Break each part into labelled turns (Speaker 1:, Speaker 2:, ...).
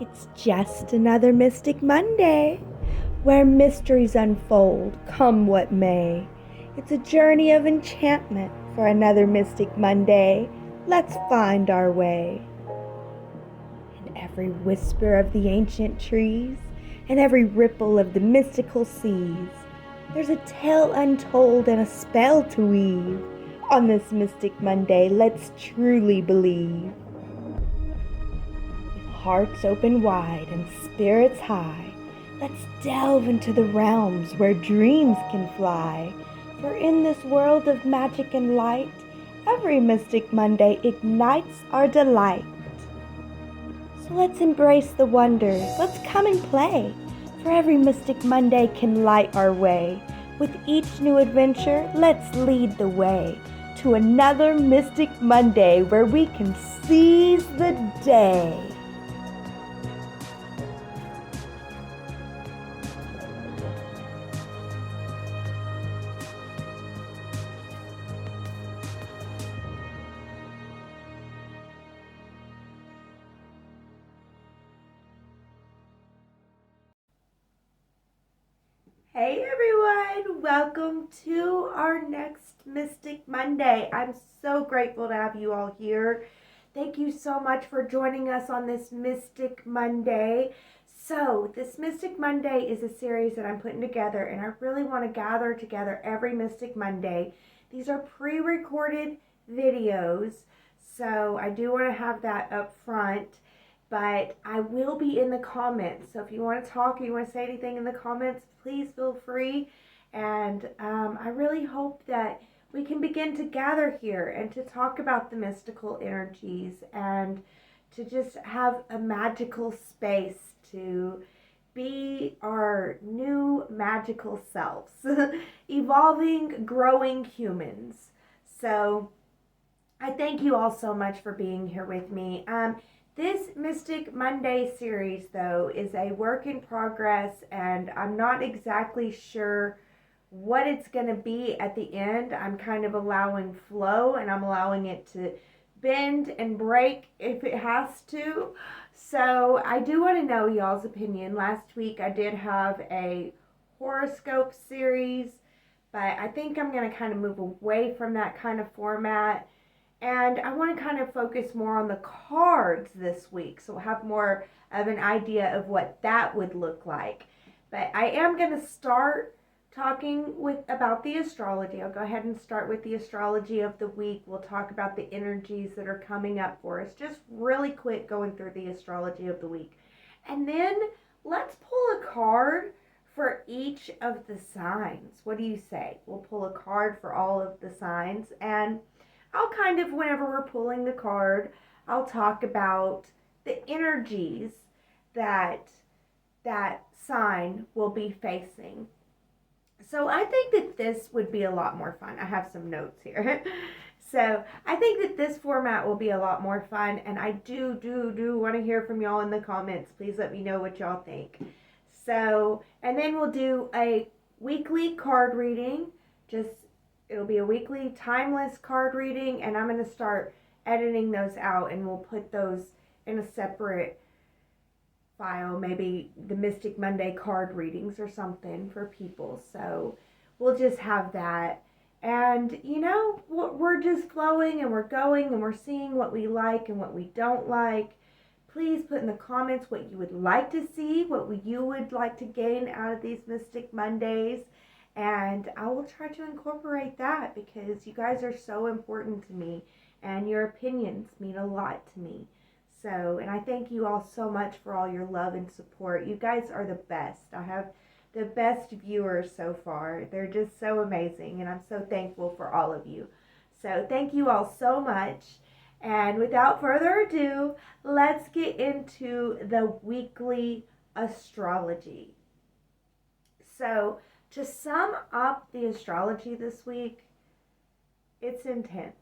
Speaker 1: It's just another Mystic Monday, where mysteries unfold, come what may. It's a journey of enchantment for another Mystic Monday. Let's find our way. In every whisper of the ancient trees, and every ripple of the mystical seas, there's a tale untold and a spell to weave. On this Mystic Monday, let's truly believe. Hearts open wide and spirits high, let's delve into the realms where dreams can fly. For in this world of magic and light, every Mystic Monday ignites our delight. So let's embrace the wonders, let's come and play, for every Mystic Monday can light our way. With each new adventure, let's lead the way to another Mystic Monday where we can seize the day. Hey everyone, welcome to our next Mystic Monday. I'm so grateful to have you all here. Thank you so much for joining us on this Mystic Monday. So, this Mystic Monday is a series that I'm putting together, and I really want to gather together every Mystic Monday. These are pre-recorded videos, so I do want to have that up front. But I will be in the comments. So if you want to talk or you want to say anything in the comments, please feel free. And I really hope that we can begin to gather here and to talk about the mystical energies and to just have a magical space to be our new magical selves, evolving, growing humans. So I thank you all so much for being here with me. This Mystic Monday series, though, is a work in progress, and I'm not exactly sure what it's going to be at the end. I'm kind of allowing flow, and I'm allowing it to bend and break if it has to. So I do want to know y'all's opinion. Last week I did have a horoscope series, but I think I'm going to kind of move away from that kind of format. And I want to kind of focus more on the cards this week, so we'll have more of an idea of what that would look like. But I am going to start talking about the astrology. I'll go ahead and start with the astrology of the week. We'll talk about the energies that are coming up for us. Just really quick going through the astrology of the week. And then let's pull a card for each of the signs. What do you say? We'll pull a card for all of the signs, and I'll kind of, whenever we're pulling the card, I'll talk about the energies that that sign will be facing. So I think that this would be a lot more fun. I have some notes here. So I think that this format will be a lot more fun, and I do want to hear from y'all in the comments. Please let me know what y'all think. So, and then we'll do a weekly card reading, just it'll be a weekly timeless card reading, and I'm going to start editing those out, and we'll put those in a separate file, maybe the Mystic Monday card readings or something for people. So we'll just have that. And we're just flowing and we're going and we're seeing what we like and what we don't like. Please put in the comments what you would like to see, what you would like to gain out of these Mystic Mondays. And I will try to incorporate that because you guys are so important to me and your opinions mean a lot to me. So, and I thank you all so much for all your love and support. You guys are the best. I have the best viewers so far. They're just so amazing, and I'm so thankful for all of you. So thank you all so much. And without further ado, let's get into the weekly astrology. So, to sum up the astrology this week, it's intense.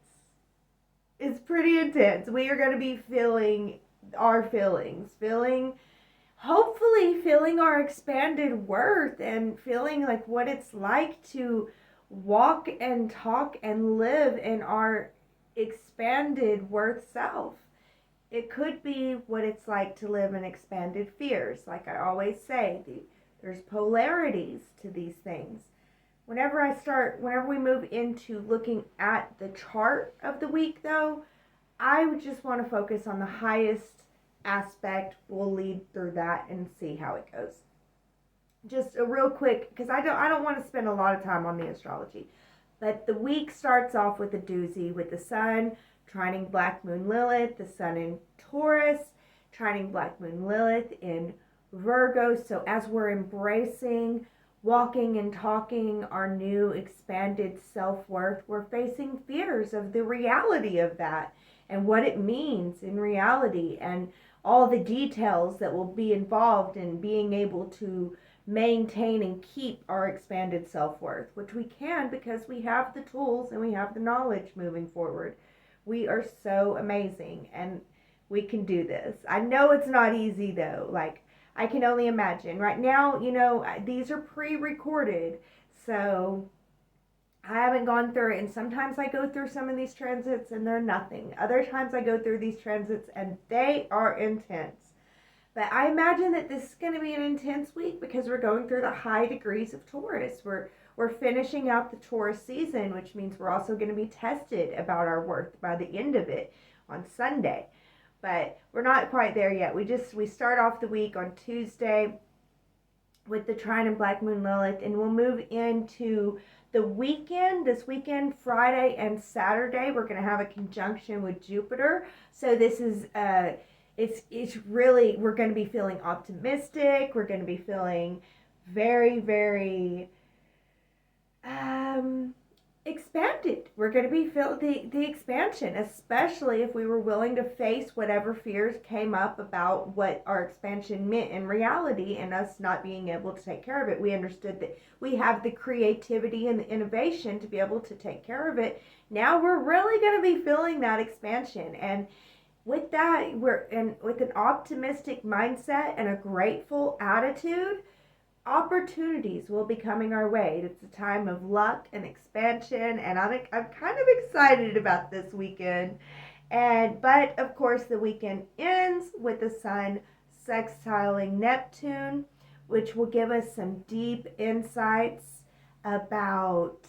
Speaker 1: It's pretty intense. We are going to be feeling our hopefully feeling our expanded worth and feeling like what it's like to walk and talk and live in our expanded worth self. It could be what it's like to live in expanded fears. Like I always say, there's polarities to these things. Whenever we move into looking at the chart of the week, though, I would just want to focus on the highest aspect. We'll lead through that and see how it goes. Just a real quick, because I don't want to spend a lot of time on the astrology, but the week starts off with a doozy with the sun trining Black Moon Lilith, the sun in Taurus, trining Black Moon Lilith in Virgo. So as we're embracing, walking and talking our new expanded self-worth, we're facing fears of the reality of that and what it means in reality and all the details that will be involved in being able to maintain and keep our expanded self-worth, which we can because we have the tools and we have the knowledge moving forward. We are so amazing and we can do this. I know it's not easy though. Like, I can only imagine. Right now, these are pre-recorded, so I haven't gone through it, and sometimes I go through some of these transits and they're nothing. Other times I go through these transits and they are intense. But I imagine that this is going to be an intense week because we're going through the high degrees of Taurus. We're finishing out the Taurus season, which means we're also going to be tested about our worth by the end of it on Sunday. But we're not quite there yet. We start off the week on Tuesday with the trine and Black Moon Lilith, and we'll move into the weekend. This weekend, Friday and Saturday, we're going to have a conjunction with Jupiter. So this is it's really, we're going to be feeling optimistic. We're going to be feeling very, very expanded. We're going to be feeling the expansion, especially if we were willing to face whatever fears came up about what our expansion meant in reality and us not being able to take care of it. We understood that we have the creativity and the innovation to be able to take care of it. Now we're really going to be feeling that expansion, and with that, with an optimistic mindset and a grateful attitude, opportunities will be coming our way. It's a time of luck and expansion, and I'm kind of excited about this weekend. But of course, the weekend ends with the sun sextiling Neptune, which will give us some deep insights about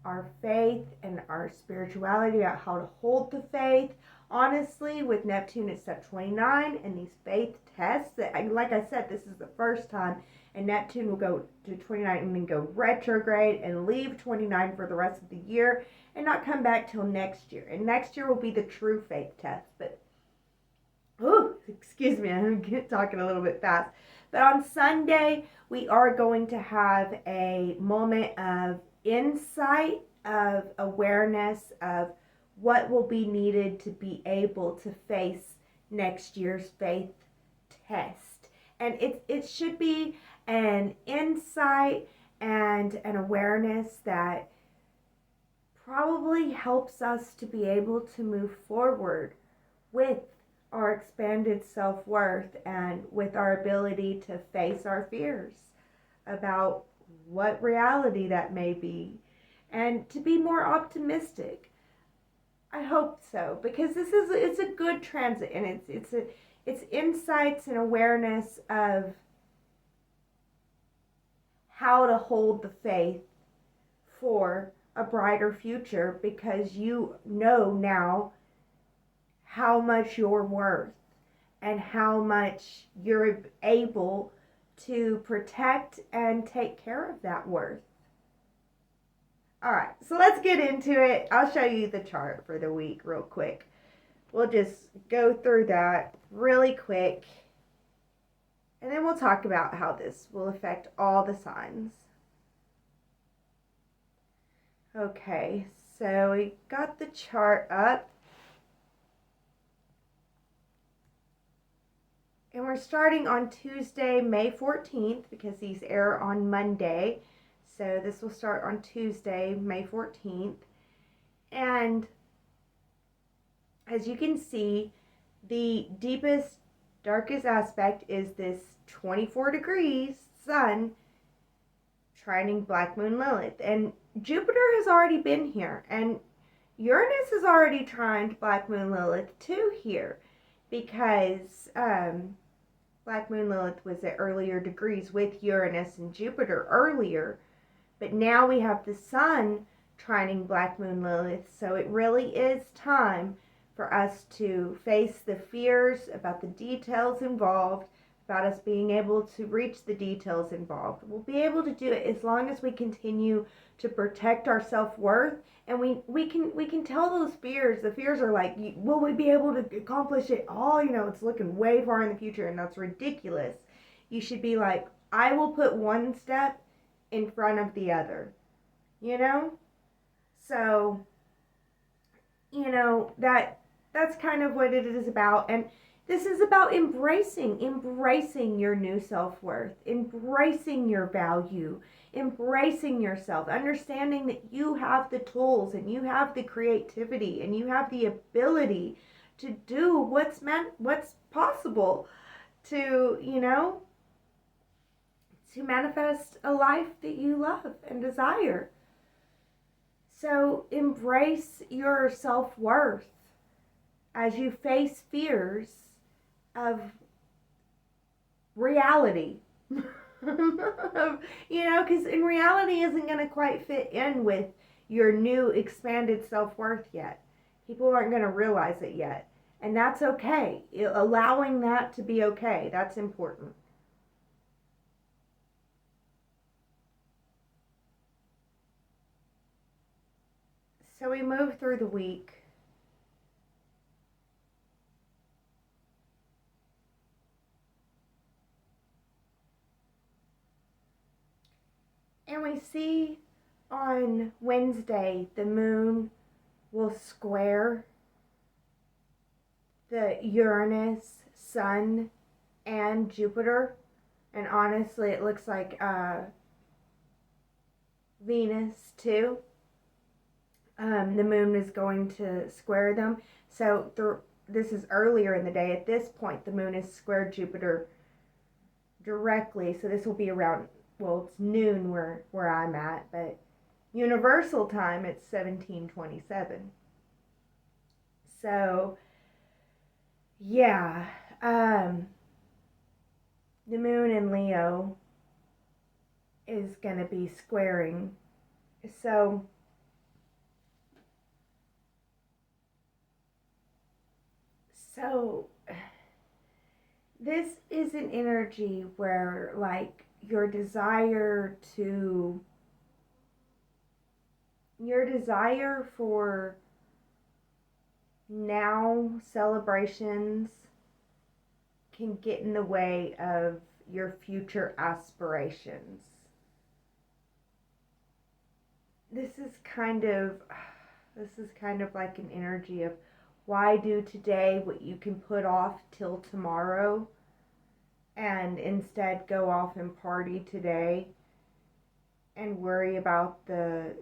Speaker 1: our faith and our spirituality, about how to hold the faith. Honestly, with Neptune at step 29 and these faith tests, like I said, this is the first time, and Neptune will go to 29 and then go retrograde and leave 29 for the rest of the year and not come back till next year. And next year will be the true faith test. But, excuse me, I'm talking a little bit fast. But on Sunday, we are going to have a moment of insight, of awareness, of what will be needed to be able to face next year's faith test. And it should be an insight and an awareness that probably helps us to be able to move forward with our expanded self-worth and with our ability to face our fears about what reality that may be and to be more optimistic. I hope so, because it's a good transit, and it's insights and awareness of how to hold the faith for a brighter future, because you know now how much you're worth and how much you're able to protect and take care of that worth. All right, so let's get into it. I'll show you the chart for the week real quick. We'll just go through that really quick, and then we'll talk about how this will affect all the signs. Okay, so we got the chart up. And we're starting on Tuesday, May 14th, because these air on Monday. So this will start on Tuesday, May 14th. And as you can see, the deepest, darkest aspect is this 24 degrees sun trining Black Moon Lilith. And Jupiter has already been here. And Uranus has already trined Black Moon Lilith too here, because Black Moon Lilith was at earlier degrees with Uranus and Jupiter earlier, but now we have the Sun trining Black Moon Lilith, so it really is time for us to face the fears about the details involved, about us being able to reach the details involved. We'll be able to do it as long as we continue to protect our self-worth, and we can tell those fears. The fears are like, will we be able to accomplish it all? It's looking way far in the future, and that's ridiculous. You should be like, I will put one step in front of the other, So, that's kind of what it is about. And this is about embracing your new self-worth, embracing your value, embracing yourself, understanding that you have the tools and you have the creativity and you have the ability to do what's possible to, to manifest a life that you love and desire. So embrace your self-worth as you face fears of reality. Because in reality isn't going to quite fit in with your new expanded self-worth yet. People aren't going to realize it yet. And that's okay. Allowing that to be okay, that's important. So we move through the week. And we see on Wednesday the moon will square the Uranus, Sun, and Jupiter. And honestly, it looks like Venus too. The moon is going to square them. So this is earlier in the day. At this point, the moon is squared Jupiter directly. So this will be around, well, it's noon where I'm at, but universal time, it's 1727. So, yeah, the moon in Leo is going to be squaring. So, this is an energy where, like, your desire for now celebrations can get in the way of your future aspirations. This is kind of like an energy of, why do today what you can put off till tomorrow and instead go off and party today and worry about the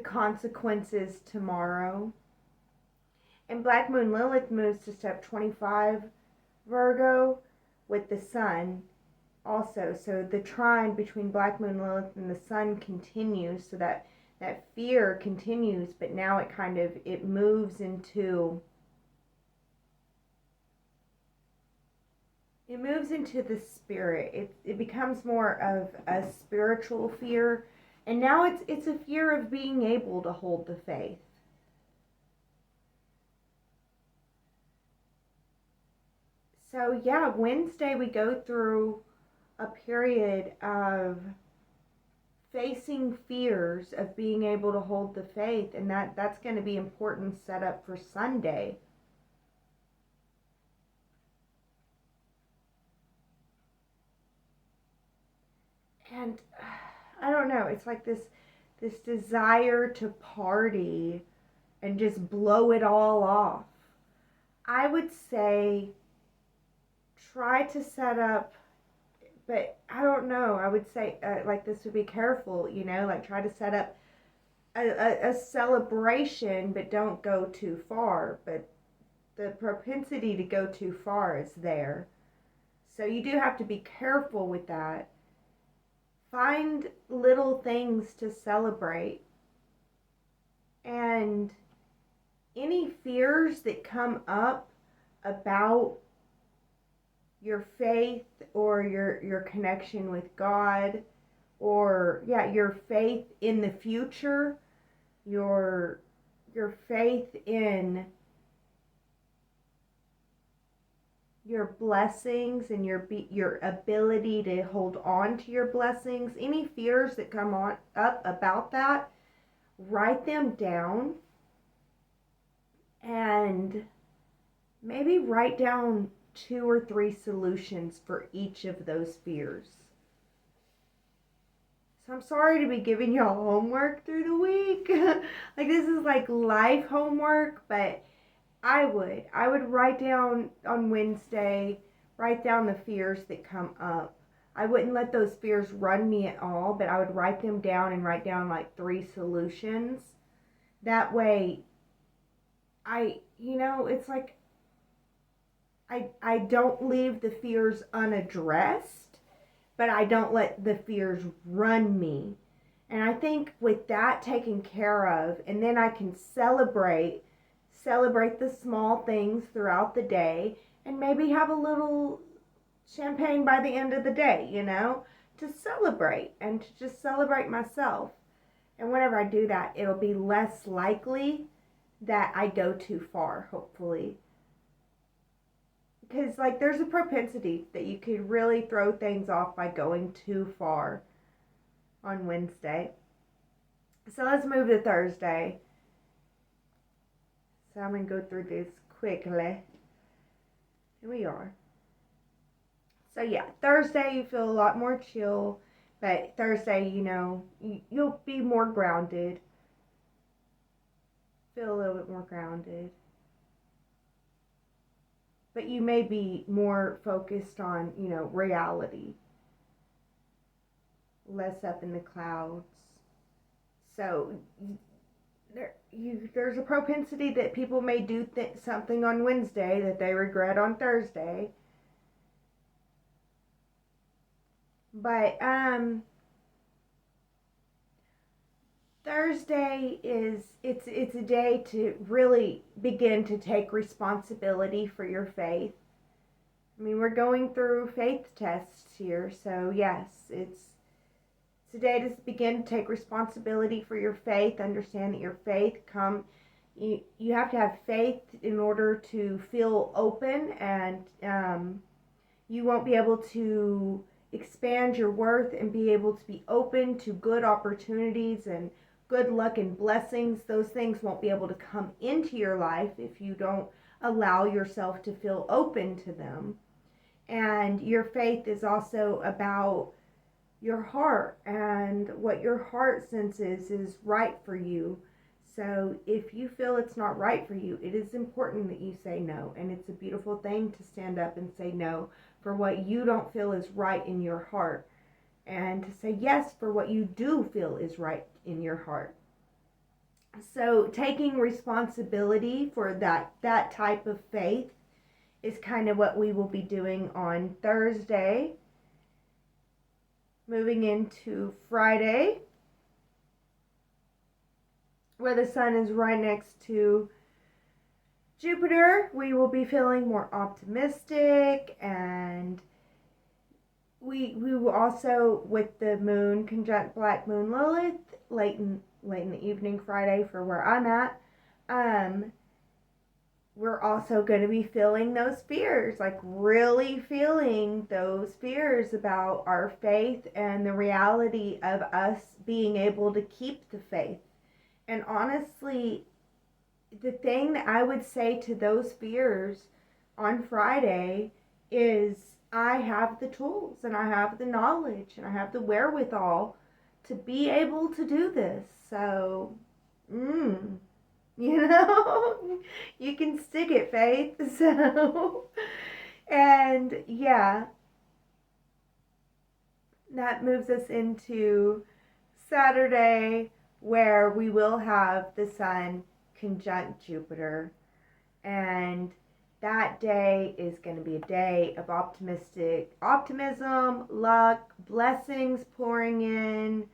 Speaker 1: consequences tomorrow. And Black Moon Lilith moves to step 25 Virgo with the Sun also. So the trine between Black Moon Lilith and the Sun continues, so that fear continues, but now it moves into the spirit. It becomes more of a spiritual fear, and now it's a fear of being able to hold the faith. So yeah, Wednesday we go through a period of facing fears of being able to hold the faith, and that's going to be important setup for Sunday. And I don't know, it's like this desire to party and just blow it all off. I would say try to set up, but I don't know, I would say like this would be careful, like try to set up a celebration, but don't go too far. But the propensity to go too far is there. So you do have to be careful with that. Find little things to celebrate and any fears that come up about your faith or your connection with God, or your faith in the future, your faith in your blessings and your ability to hold on to your blessings, any fears that come up about that, write them down, and maybe write down 2 or 3 solutions for each of those fears. So I'm sorry to be giving y'all homework through the week. Like, this is like life homework, but I would write down on Wednesday, write down the fears that come up. I wouldn't let those fears run me at all, but I would write them down and write down like 3 solutions. That way, it's like I don't leave the fears unaddressed, but I don't let the fears run me. And I think with that taken care of, and then I can celebrate the small things throughout the day, and maybe have a little champagne by the end of the day, to celebrate and to just celebrate myself. And whenever I do that, it'll be less likely that I go too far, hopefully. Because, like, there's a propensity that you could really throw things off by going too far on Wednesday. So let's move to Thursday. So I'm going to go through this quickly. Here we are. So yeah, Thursday you feel a lot more chill. But Thursday, you'll be more grounded. Feel a little bit more grounded. But you may be more focused on, reality. Less up in the clouds. So there's a propensity that people may do something on Wednesday that they regret on Thursday. But Thursday it's a day to really begin to take responsibility for your faith. I mean, we're going through faith tests here, so yes, it's a day to begin to take responsibility for your faith. Understand that your faith you have to have faith in order to feel open, and you won't be able to expand your worth and be able to be open to good opportunities and good luck and blessings. Those things won't be able to come into your life if you don't allow yourself to feel open to them. And your faith is also about your heart and what your heart senses is right for you. So if you feel it's not right for you, it is important that you say no. And it's a beautiful thing to stand up and say no for what you don't feel is right in your heart, and to say yes for what you do feel is right in your heart. So taking responsibility for that type of faith is kind of what we will be doing on Thursday. Moving into Friday, where the sun is right next to Jupiter, we will be feeling more optimistic, and we will also, with the moon conjunct Black Moon Lilith late in the evening Friday for where I'm at, we're also going to be feeling those fears, like really feeling those fears about our faith and the reality of us being able to keep the faith. And honestly, the thing that I would say to those fears on Friday is I have the tools and I have the knowledge and I have the wherewithal to be able to do this. So, you can stick it, Faith. So, and yeah, that moves us into Saturday, where we will have the sun conjunct Jupiter, and that day is going to be a day of optimism, luck, blessings pouring in,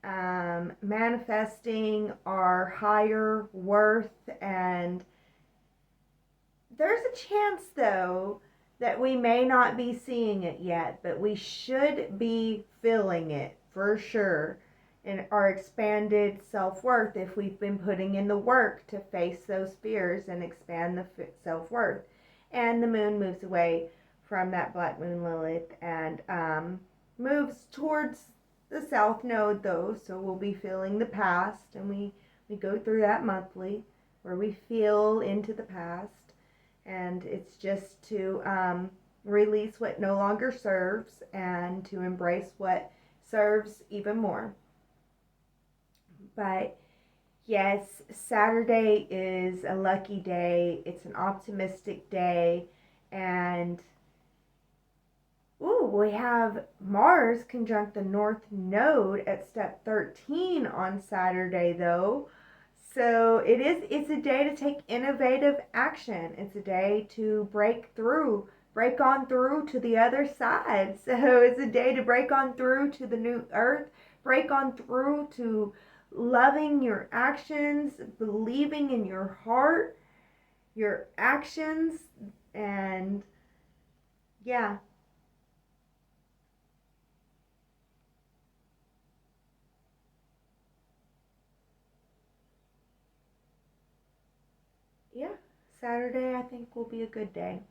Speaker 1: manifesting our higher worth. And there's a chance, though, that we may not be seeing it yet, but we should be feeling it for sure in our expanded self-worth if we've been putting in the work to face those fears and expand the self-worth. And the moon moves away from that black moon Lilith and moves towards the south node, though, so we'll be feeling the past, and we go through that monthly where we feel into the past, and it's just to release what no longer serves and to embrace what serves even more. But yes, Saturday is a lucky day. It's an optimistic day, and we have Mars conjunct the North Node at step 13 on Saturday, though. So it's a day to take innovative action. It's a day to break on through to the other side. So it's a day to break on through to the new earth, break on through to loving your actions, believing in your heart, your actions, and yeah. Yeah, Saturday I think will be a good day.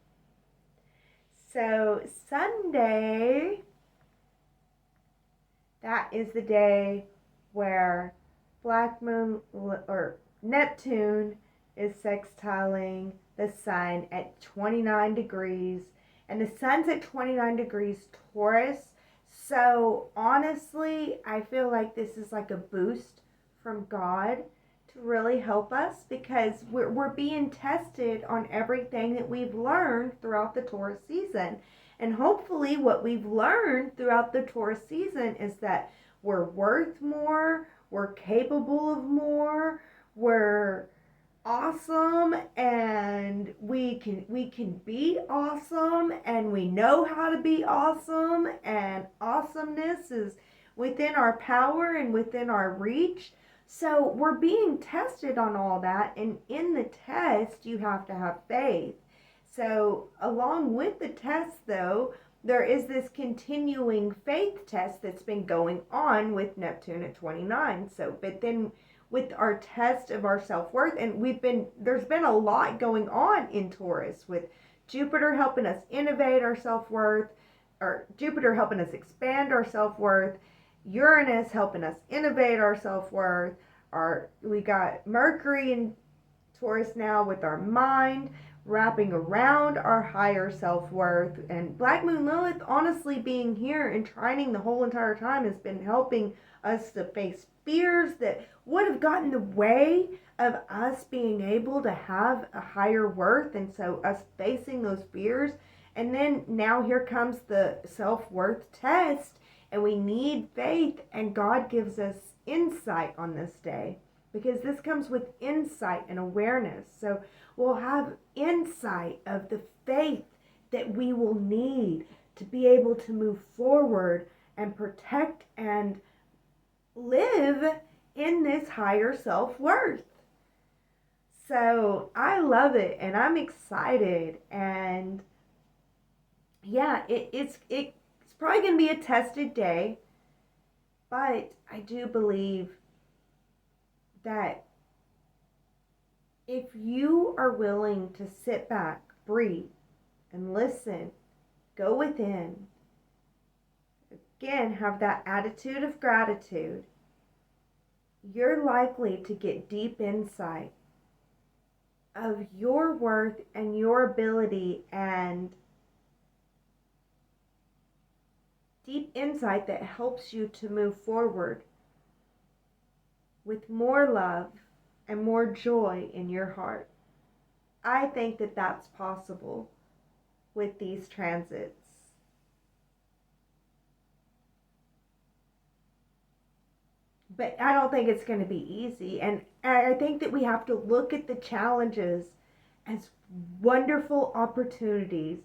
Speaker 1: So Sunday, that is the day where Black Moon or Neptune is sextiling the sun at 29 degrees, and the sun's at 29 degrees Taurus. So honestly, I feel like this is like a boost from God to really help us, because we're being tested on everything that we've learned throughout the Taurus season. And hopefully what we've learned throughout the Taurus season is that we're worth more, we're capable of more, we're awesome, and we can be awesome, and we know how to be awesome, and awesomeness is within our power and within our reach. So we're being tested on all that, and in the test you have to have faith. So along with the test, though, there is this continuing faith test that's been going on with Neptune at 29. So but then with our test of our self-worth, and there's been a lot going on in Taurus, with Jupiter helping us innovate our self-worth, or Jupiter helping us expand our self-worth, Uranus helping us innovate our self-worth. We got Mercury in Taurus now with our mind wrapping around our higher self-worth, and Black Moon Lilith honestly being here and trining the whole entire time has been helping us to face fears that would have gotten in the way of us being able to have a higher worth, and so us facing those fears. And then now here comes the self-worth test, and we need faith, and God gives us insight on this day, because this comes with insight and awareness. So we'll have insight of the faith that we will need to be able to move forward and protect and live in this higher self-worth. So I love it, and I'm excited, and yeah, it's probably going to be a tested day, but I do believe that if you are willing to sit back, breathe, and listen, go within, again, have that attitude of gratitude, you're likely to get deep insight of your worth and your ability, and deep insight that helps you to move forward with more love and more joy in your heart. I think that that's possible with these transits. But I don't think it's going to be easy. And I think that we have to look at the challenges as wonderful opportunities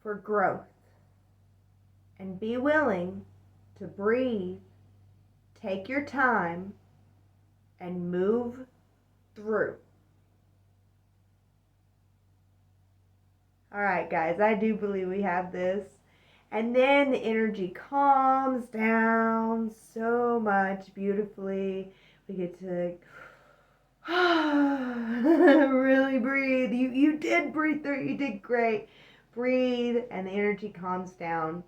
Speaker 1: for growth, and be willing to breathe, take your time and move through. All right, guys, I do believe we have this. And then the energy calms down so much beautifully. We get to really breathe. You did breathe through. You did great. Breathe, and the energy calms down.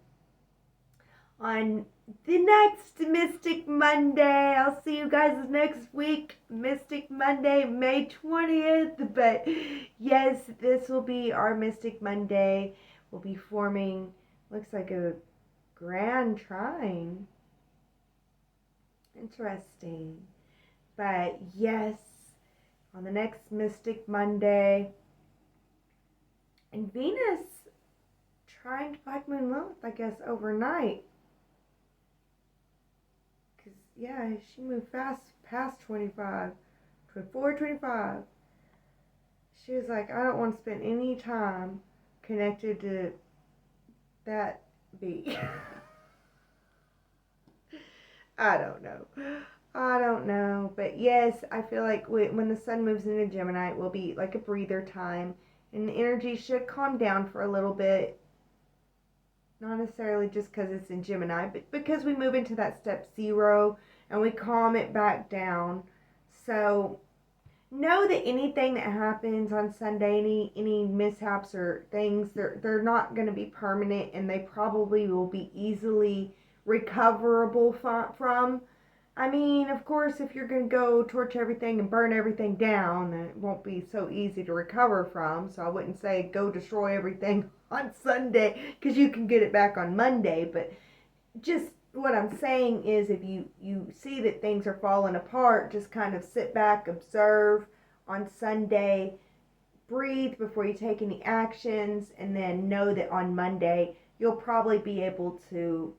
Speaker 1: On the next Mystic Monday, I'll see you guys next week. Mystic Monday, May 20th. But yes, this will be our Mystic Monday. We'll be forming, looks like a grand trine. Interesting. But yes, on the next Mystic Monday, and Venus trying to Black Moon Lilith, I guess, overnight. Because, yeah, she moved fast past 25, 24, 25. She was like, I don't want to spend any time connected to that bee. I don't know. But yes, I feel like when the sun moves into Gemini, it will be like a breather time. And the energy should calm down for a little bit. Not necessarily just because it's in Gemini, but because we move into that step 0 and we calm it back down. So know that anything that happens on Sunday, any mishaps or things, they're not going to be permanent, and they probably will be easily recoverable from. I mean, of course, if you're going to go torch everything and burn everything down, then it won't be so easy to recover from. So I wouldn't say go destroy everything on Sunday, because you can get it back on Monday. But just what I'm saying is, if you see that things are falling apart, just kind of sit back, observe on Sunday, breathe before you take any actions, and then know that on Monday you'll probably be able to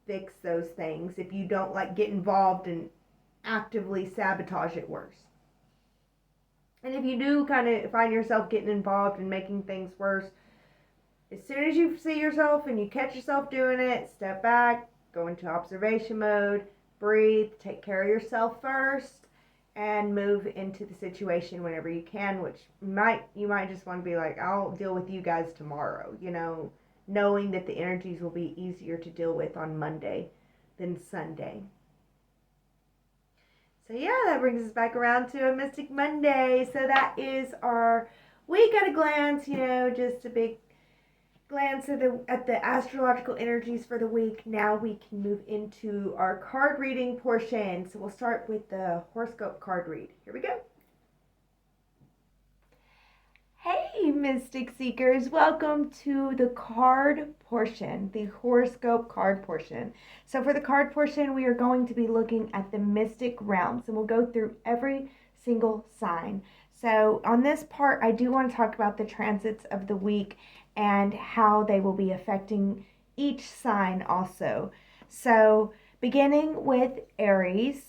Speaker 1: fix those things if you don't get involved and actively sabotage it worse. And if you do kind of find yourself getting involved and making things worse, as soon as you see yourself and you catch yourself doing it, step back, go into observation mode, breathe, take care of yourself first, and move into the situation whenever you can, which you might just want to be like, I'll deal with you guys tomorrow, knowing that the energies will be easier to deal with on Monday than Sunday. So yeah, that brings us back around to a Mystic Monday. So that is our week at a glance, just a big glance at the astrological energies for the week. Now we can move into our card reading portion. So we'll start with the horoscope card read. Here we go. Hey, Mystic Seekers, welcome to the card portion, the horoscope card portion. So for the card portion, we are going to be looking at the mystic realms, and we'll go through every single sign. So on this part, I do want to talk about the transits of the week and how they will be affecting each sign also. So beginning with Aries.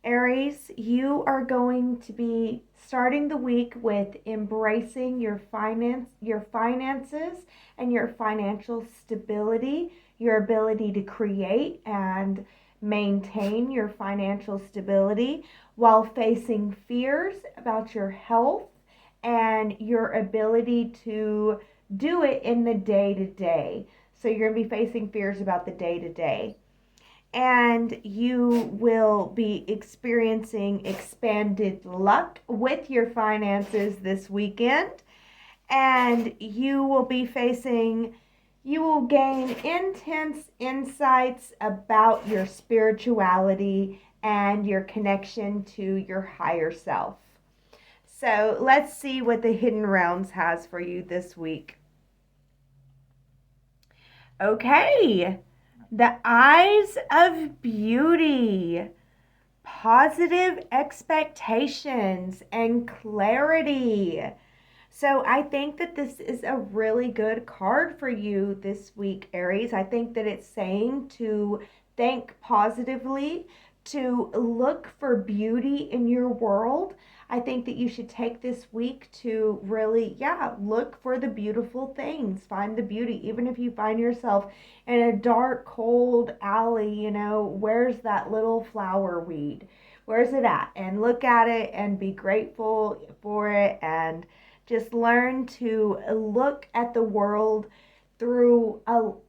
Speaker 1: Aries, you are going to be starting the week with embracing your finances and your financial stability, your ability to create and maintain your financial stability while facing fears about your health and your ability to do it in the day-to-day. So you're going to be facing fears about the day-to-day. And you will be experiencing expanded luck with your finances this weekend. And you will gain intense insights about your spirituality and your connection to your higher self. So let's see what the Hidden Realms has for you this week. Okay. The eyes of beauty, positive expectations, and clarity. So I think that this is a really good card for you this week, Aries. I think that it's saying to think positively, to look for beauty in your world. I think that you should take this week to really, look for the beautiful things. Find the beauty. Even if you find yourself in a dark, cold alley, where's that little flower weed? Where's it at? And look at it and be grateful for it, and just learn to look at the world through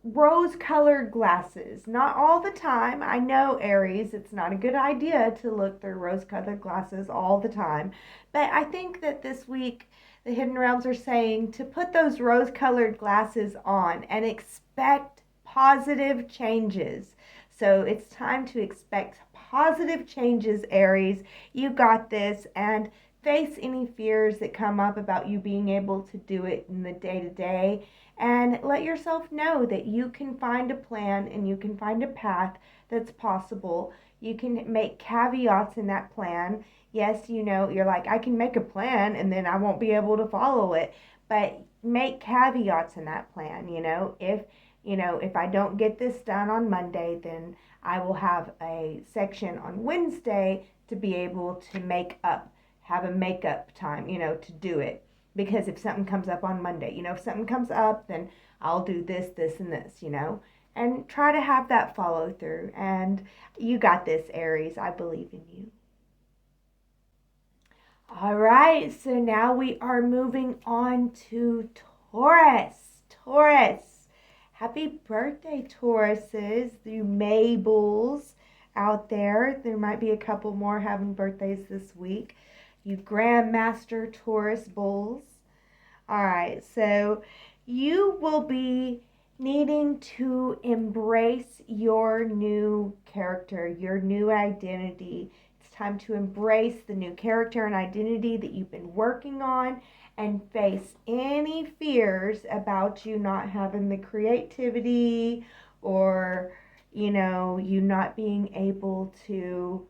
Speaker 1: rose-colored glasses. Not all the time. I know, Aries, it's not a good idea to look through rose-colored glasses all the time. But I think that this week, the Hidden Realms are saying to put those rose-colored glasses on and expect positive changes. So it's time to expect positive changes, Aries. You got this. And face any fears that come up about you being able to do it in the day-to-day. And let yourself know that you can find a plan and you can find a path that's possible. You can make caveats in that plan. Yes, you're like, I can make a plan and then I won't be able to follow it. But make caveats in that plan. If I don't get this done on Monday, then I will have a section on Wednesday to be able to have a makeup time, to do it. Because if something comes up on Monday, if something comes up, then I'll do this, this, and this, and try to have that follow through. And you got this, Aries. I believe in you. All right, so now we are moving on to Taurus. Taurus. Happy birthday, Tauruses, you Mabels out there. There might be a couple more having birthdays this week. You Grandmaster Taurus Bulls. All right, so you will be needing to embrace your new character, your new identity. It's time to embrace the new character and identity that you've been working on and face any fears about you not having the creativity or, you not being able to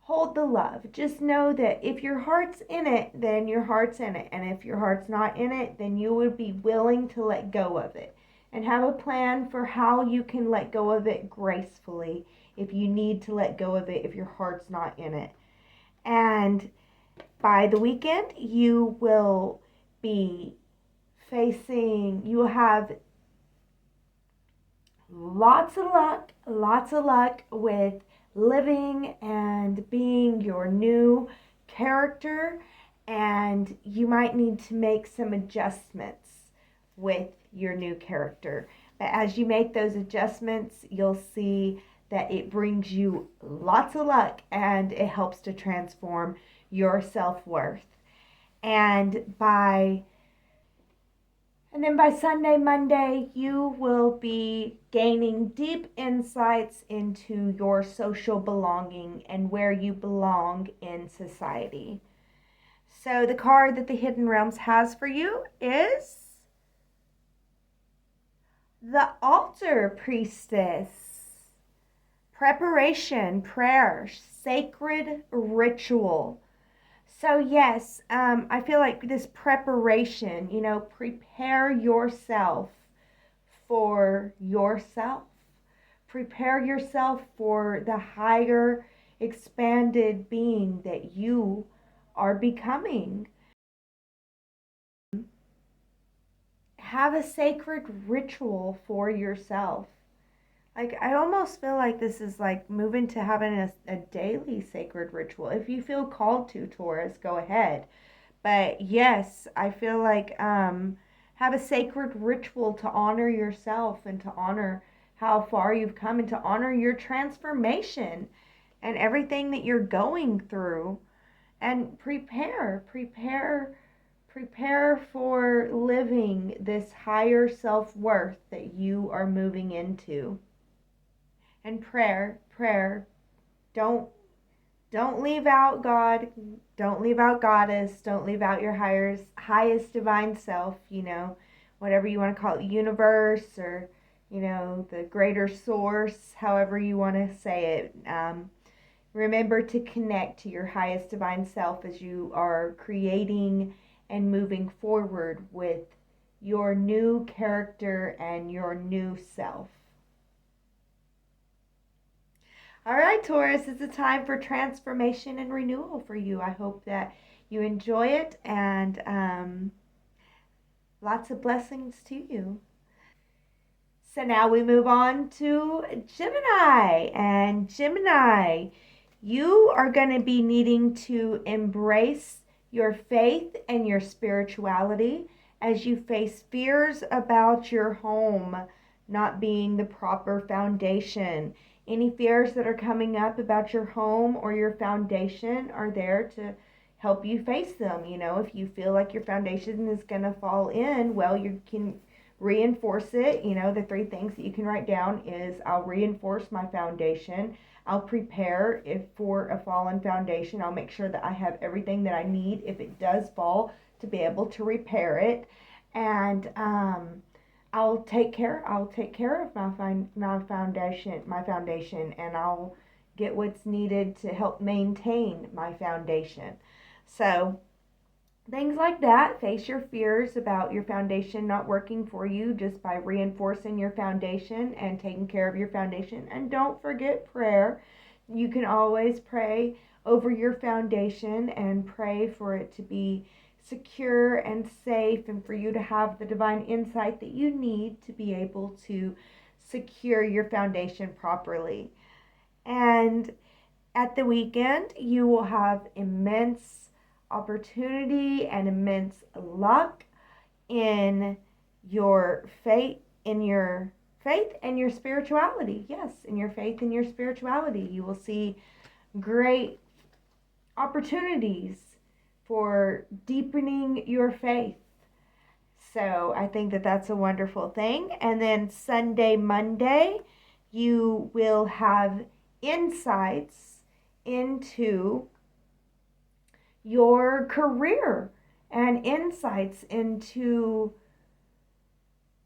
Speaker 1: hold the love. Just know that if your heart's in it, then your heart's in it. And if your heart's not in it, then you would be willing to let go of it. And have a plan for how you can let go of it gracefully if you need to let go of it if your heart's not in it. And by the weekend, you will have lots of luck with living and being your new character, and you might need to make some adjustments with your new character. But as you make those adjustments, you'll see that it brings you lots of luck and it helps to transform your self-worth. And then by Sunday, Monday, you will be gaining deep insights into your social belonging and where you belong in society. So the card that the Hidden Realms has for you is the Altar Priestess. Preparation, prayer, sacred ritual. So yes, I feel like this preparation, prepare yourself for yourself. Prepare yourself for the higher, expanded being that you are becoming. Have a sacred ritual for yourself. Like, I almost feel like this is like moving to having a daily sacred ritual. If you feel called to, Taurus, go ahead. But yes, I feel like have a sacred ritual to honor yourself and to honor how far you've come and to honor your transformation and everything that you're going through. And prepare for living this higher self-worth that you are moving into. And prayer. Don't leave out God. Don't leave out Goddess. Don't leave out your highest divine self, whatever you want to call it, universe or, the greater source, however you want to say it. Remember to connect to your highest divine self as you are creating and moving forward with your new character and your new self. All right, Taurus, it's a time for transformation and renewal for you. I hope that you enjoy it and lots of blessings to you. So now we move on to Gemini. And Gemini, you are going to be needing to embrace your faith and your spirituality as you face fears about your home not being the proper foundation. Any fears that are coming up about your home or your foundation are there to help you face them. You know, if you feel like your foundation is going to fall in, well, you can reinforce it. You know, the three things that you can write down is I'll reinforce my foundation. I'll prepare if for a fallen foundation. I'll make sure that I have everything that I need if it does fall to be able to repair it. And I'll take care of my foundation, and I'll get what's needed to help maintain my foundation. So things like that. Face your fears about your foundation not working for you just by reinforcing your foundation and taking care of your foundation. And don't forget prayer. You can always pray over your foundation and pray for it to be secure and safe, and for you to have the divine insight that you need to be able to secure your foundation properly. And at the weekend, you will have immense opportunity and immense luck in your faith, and your spirituality. Yes, in your faith and your spirituality. You will see great opportunities for deepening your faith. So I think that that's a wonderful thing. And then Sunday, Monday, you will have insights into your career and insights into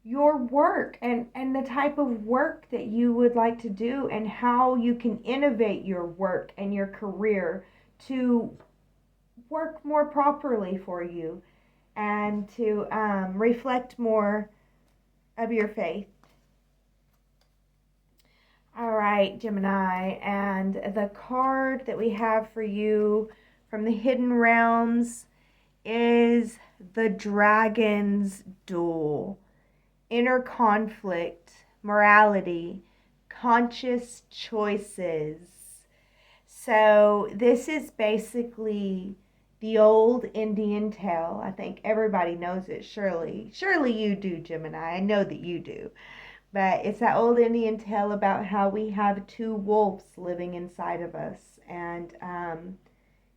Speaker 1: your work and the type of work that you would like to do, and how you can innovate your work and your career to work more properly for you and to reflect more of your faith. All right, Gemini, and the card that we have for you from the Hidden Realms is the Dragon's Duel. Inner conflict, morality, conscious choices. So this is basically the old Indian tale. I think everybody knows it, surely. Surely you do, Gemini. I know that you do. But it's that old Indian tale about how we have two wolves living inside of us. And,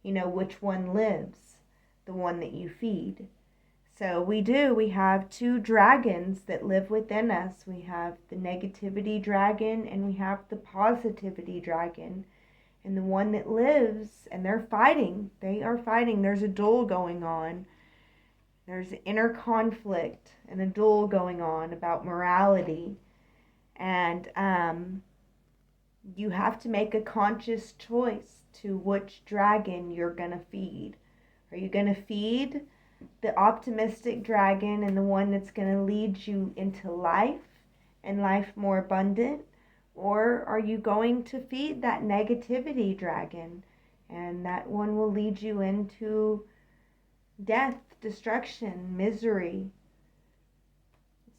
Speaker 1: which one lives? The one that you feed. So we have two dragons that live within us. We have the negativity dragon and we have the positivity dragon. And the one that lives, and they're fighting. They are fighting. There's a duel going on. There's inner conflict and a duel going on about morality. And you have to make a conscious choice to which dragon you're going to feed. Are you going to feed the optimistic dragon and the one that's going to lead you into life and life more abundant? Or are you going to feed that negativity dragon, and that one will lead you into death, destruction, misery?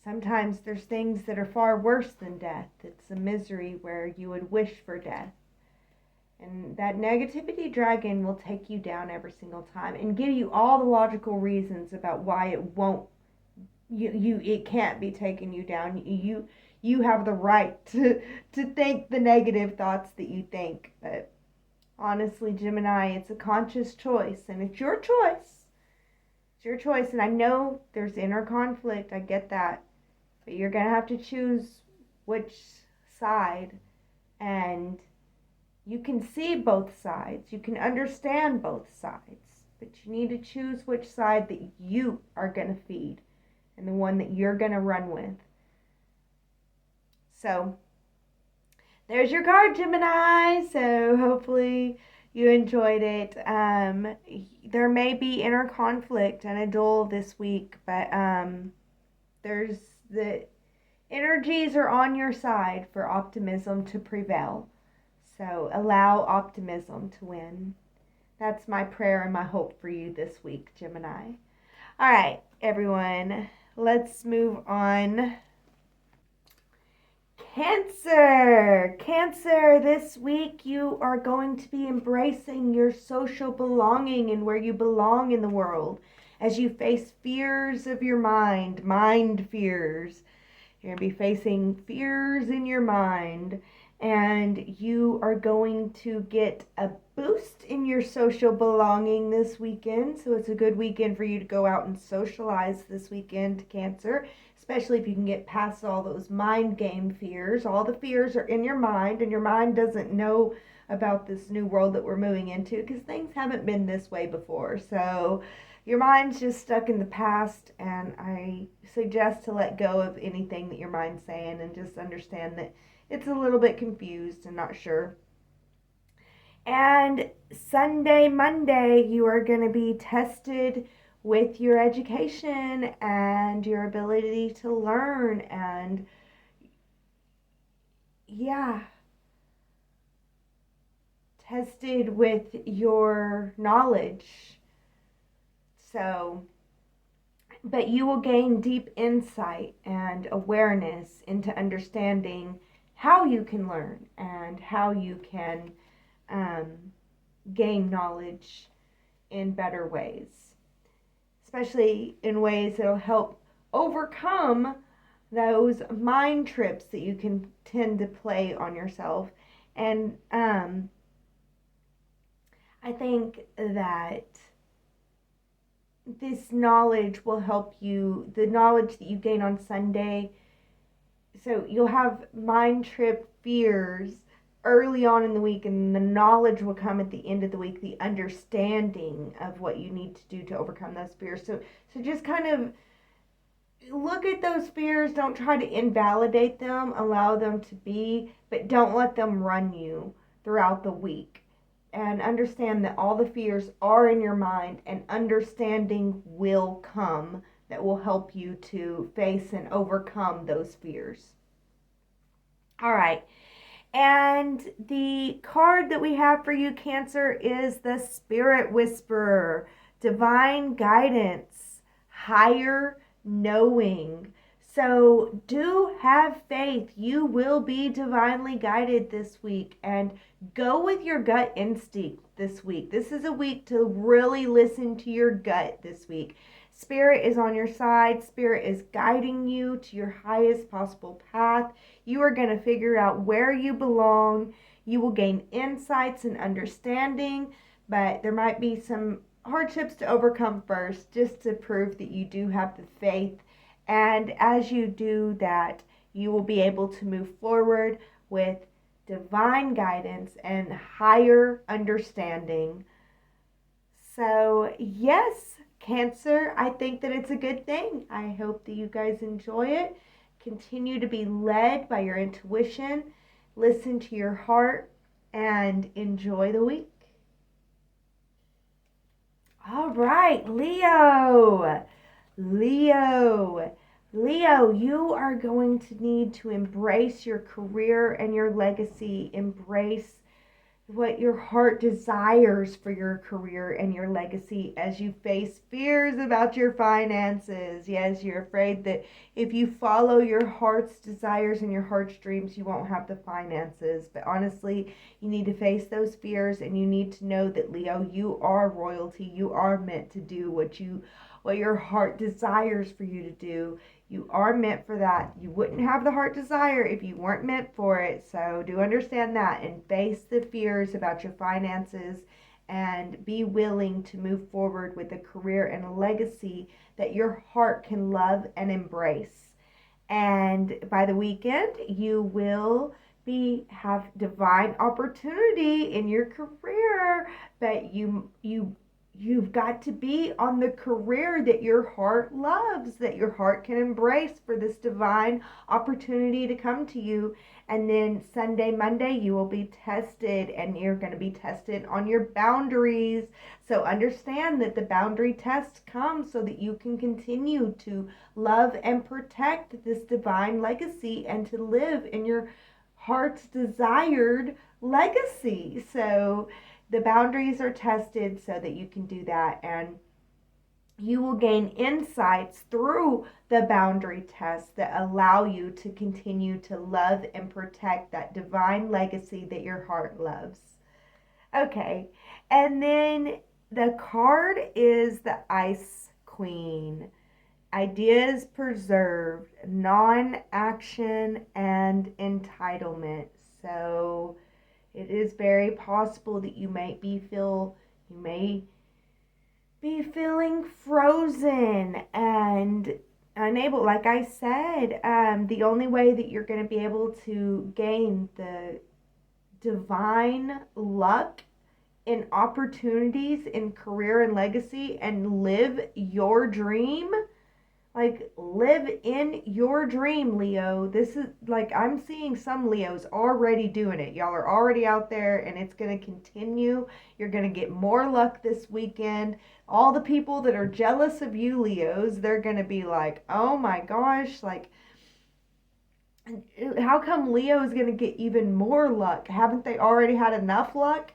Speaker 1: Sometimes there's things that are far worse than death. It's a misery where you would wish for death. And that negativity dragon will take you down every single time and give you all the logical reasons about why it can't be taking you down. You have the right to think the negative thoughts that you think. But honestly, Gemini, it's a conscious choice, and it's your choice. It's your choice, and I know there's inner conflict. I get that. But you're going to have to choose which side, and you can see both sides. You can understand both sides, but you need to choose which side that you are going to feed and the one that you're going to run with. So there's your card, Gemini. So hopefully you enjoyed it. There may be inner conflict and a duel this week, but there's the energies are on your side for optimism to prevail. So allow optimism to win. That's my prayer and my hope for you this week, Gemini. All right, everyone, let's move on. Cancer. Cancer, this week you are going to be embracing your social belonging and where you belong in the world as you face fears of your mind fears. You're going to be facing fears in your mind, and you are going to get a boost in your social belonging this weekend. So it's a good weekend for you to go out and socialize this weekend, Cancer, especially if you can get past all those mind game fears. All the fears are in your mind, and your mind doesn't know about this new world that we're moving into because things haven't been this way before. So your mind's just stuck in the past, and I suggest to let go of anything that your mind's saying and just understand that it's a little bit confused and not sure. And Sunday, Monday, you are going to be tested with your education and your ability to learn and tested with your knowledge. So, but you will gain deep insight and awareness into understanding how you can learn and how you can gain knowledge in better ways, especially in ways that will help overcome those mind trips that you can tend to play on yourself. And I think that this knowledge will help you, the knowledge that you gain on Sunday. So you'll have mind trip fears early on in the week, and the knowledge will come at the end of the week, the understanding of what you need to do to overcome those fears. So just kind of look at those fears. Don't try to invalidate them. Allow them to be, but don't let them run you throughout the week. And understand that all the fears are in your mind, and understanding will come that will help you to face and overcome those fears. All right. And the card that we have for you, Cancer, is the Spirit Whisperer. Divine guidance, higher knowing. So do have faith. You will be divinely guided this week, and go with your gut instinct this week. This is a week to really listen to your gut this week. Spirit is on your side. Spirit is guiding you to your highest possible path. You are going to figure out where you belong. You will gain insights and understanding, but there might be some hardships to overcome first, just to prove that you do have the faith. And as you do that, you will be able to move forward with divine guidance and higher understanding. So yes, Cancer, I think that it's a good thing. I hope that you guys enjoy it. Continue to be led by your intuition. Listen to your heart and enjoy the week. All right, Leo, you are going to need to embrace your career and your legacy. Embrace what your heart desires for your career and your legacy as you face fears about your finances. Yes, you're afraid that if you follow your heart's desires and your heart's dreams, you won't have the finances. But honestly, you need to face those fears, and you need to know that, Leo, you are royalty. You are meant to do what your heart desires for you to do. You are meant for that. You wouldn't have the heart desire if you weren't meant for it. So do understand that, and face the fears about your finances, and be willing to move forward with a career and a legacy that your heart can love and embrace. And by the weekend, you will have divine opportunity in your career, but you've got to be on the career that your heart loves, that your heart can embrace for this divine opportunity to come to you. And then Sunday, Monday, you will be tested, and you're going to be tested on your boundaries. So understand that the boundary test comes so that you can continue to love and protect this divine legacy and to live in your heart's desired legacy. So the boundaries are tested so that you can do that, and you will gain insights through the boundary tests that allow you to continue to love and protect that divine legacy that your heart loves. Okay, and then the card is the Ice Queen. Ideas preserved, non-action, and entitlement. So it is very possible that you may be feeling frozen and unable. Like I said, the only way that you're going to be able to gain the divine luck in opportunities in career and legacy and live your dream, like live in your dream, Leo. This is like, I'm seeing some Leos already doing it. Y'all are already out there, and it's going to continue. You're going to get more luck this weekend. All the people that are jealous of you, Leos, they're going to be like, oh my gosh, like, how come Leo is going to get even more luck? Haven't they already had enough luck?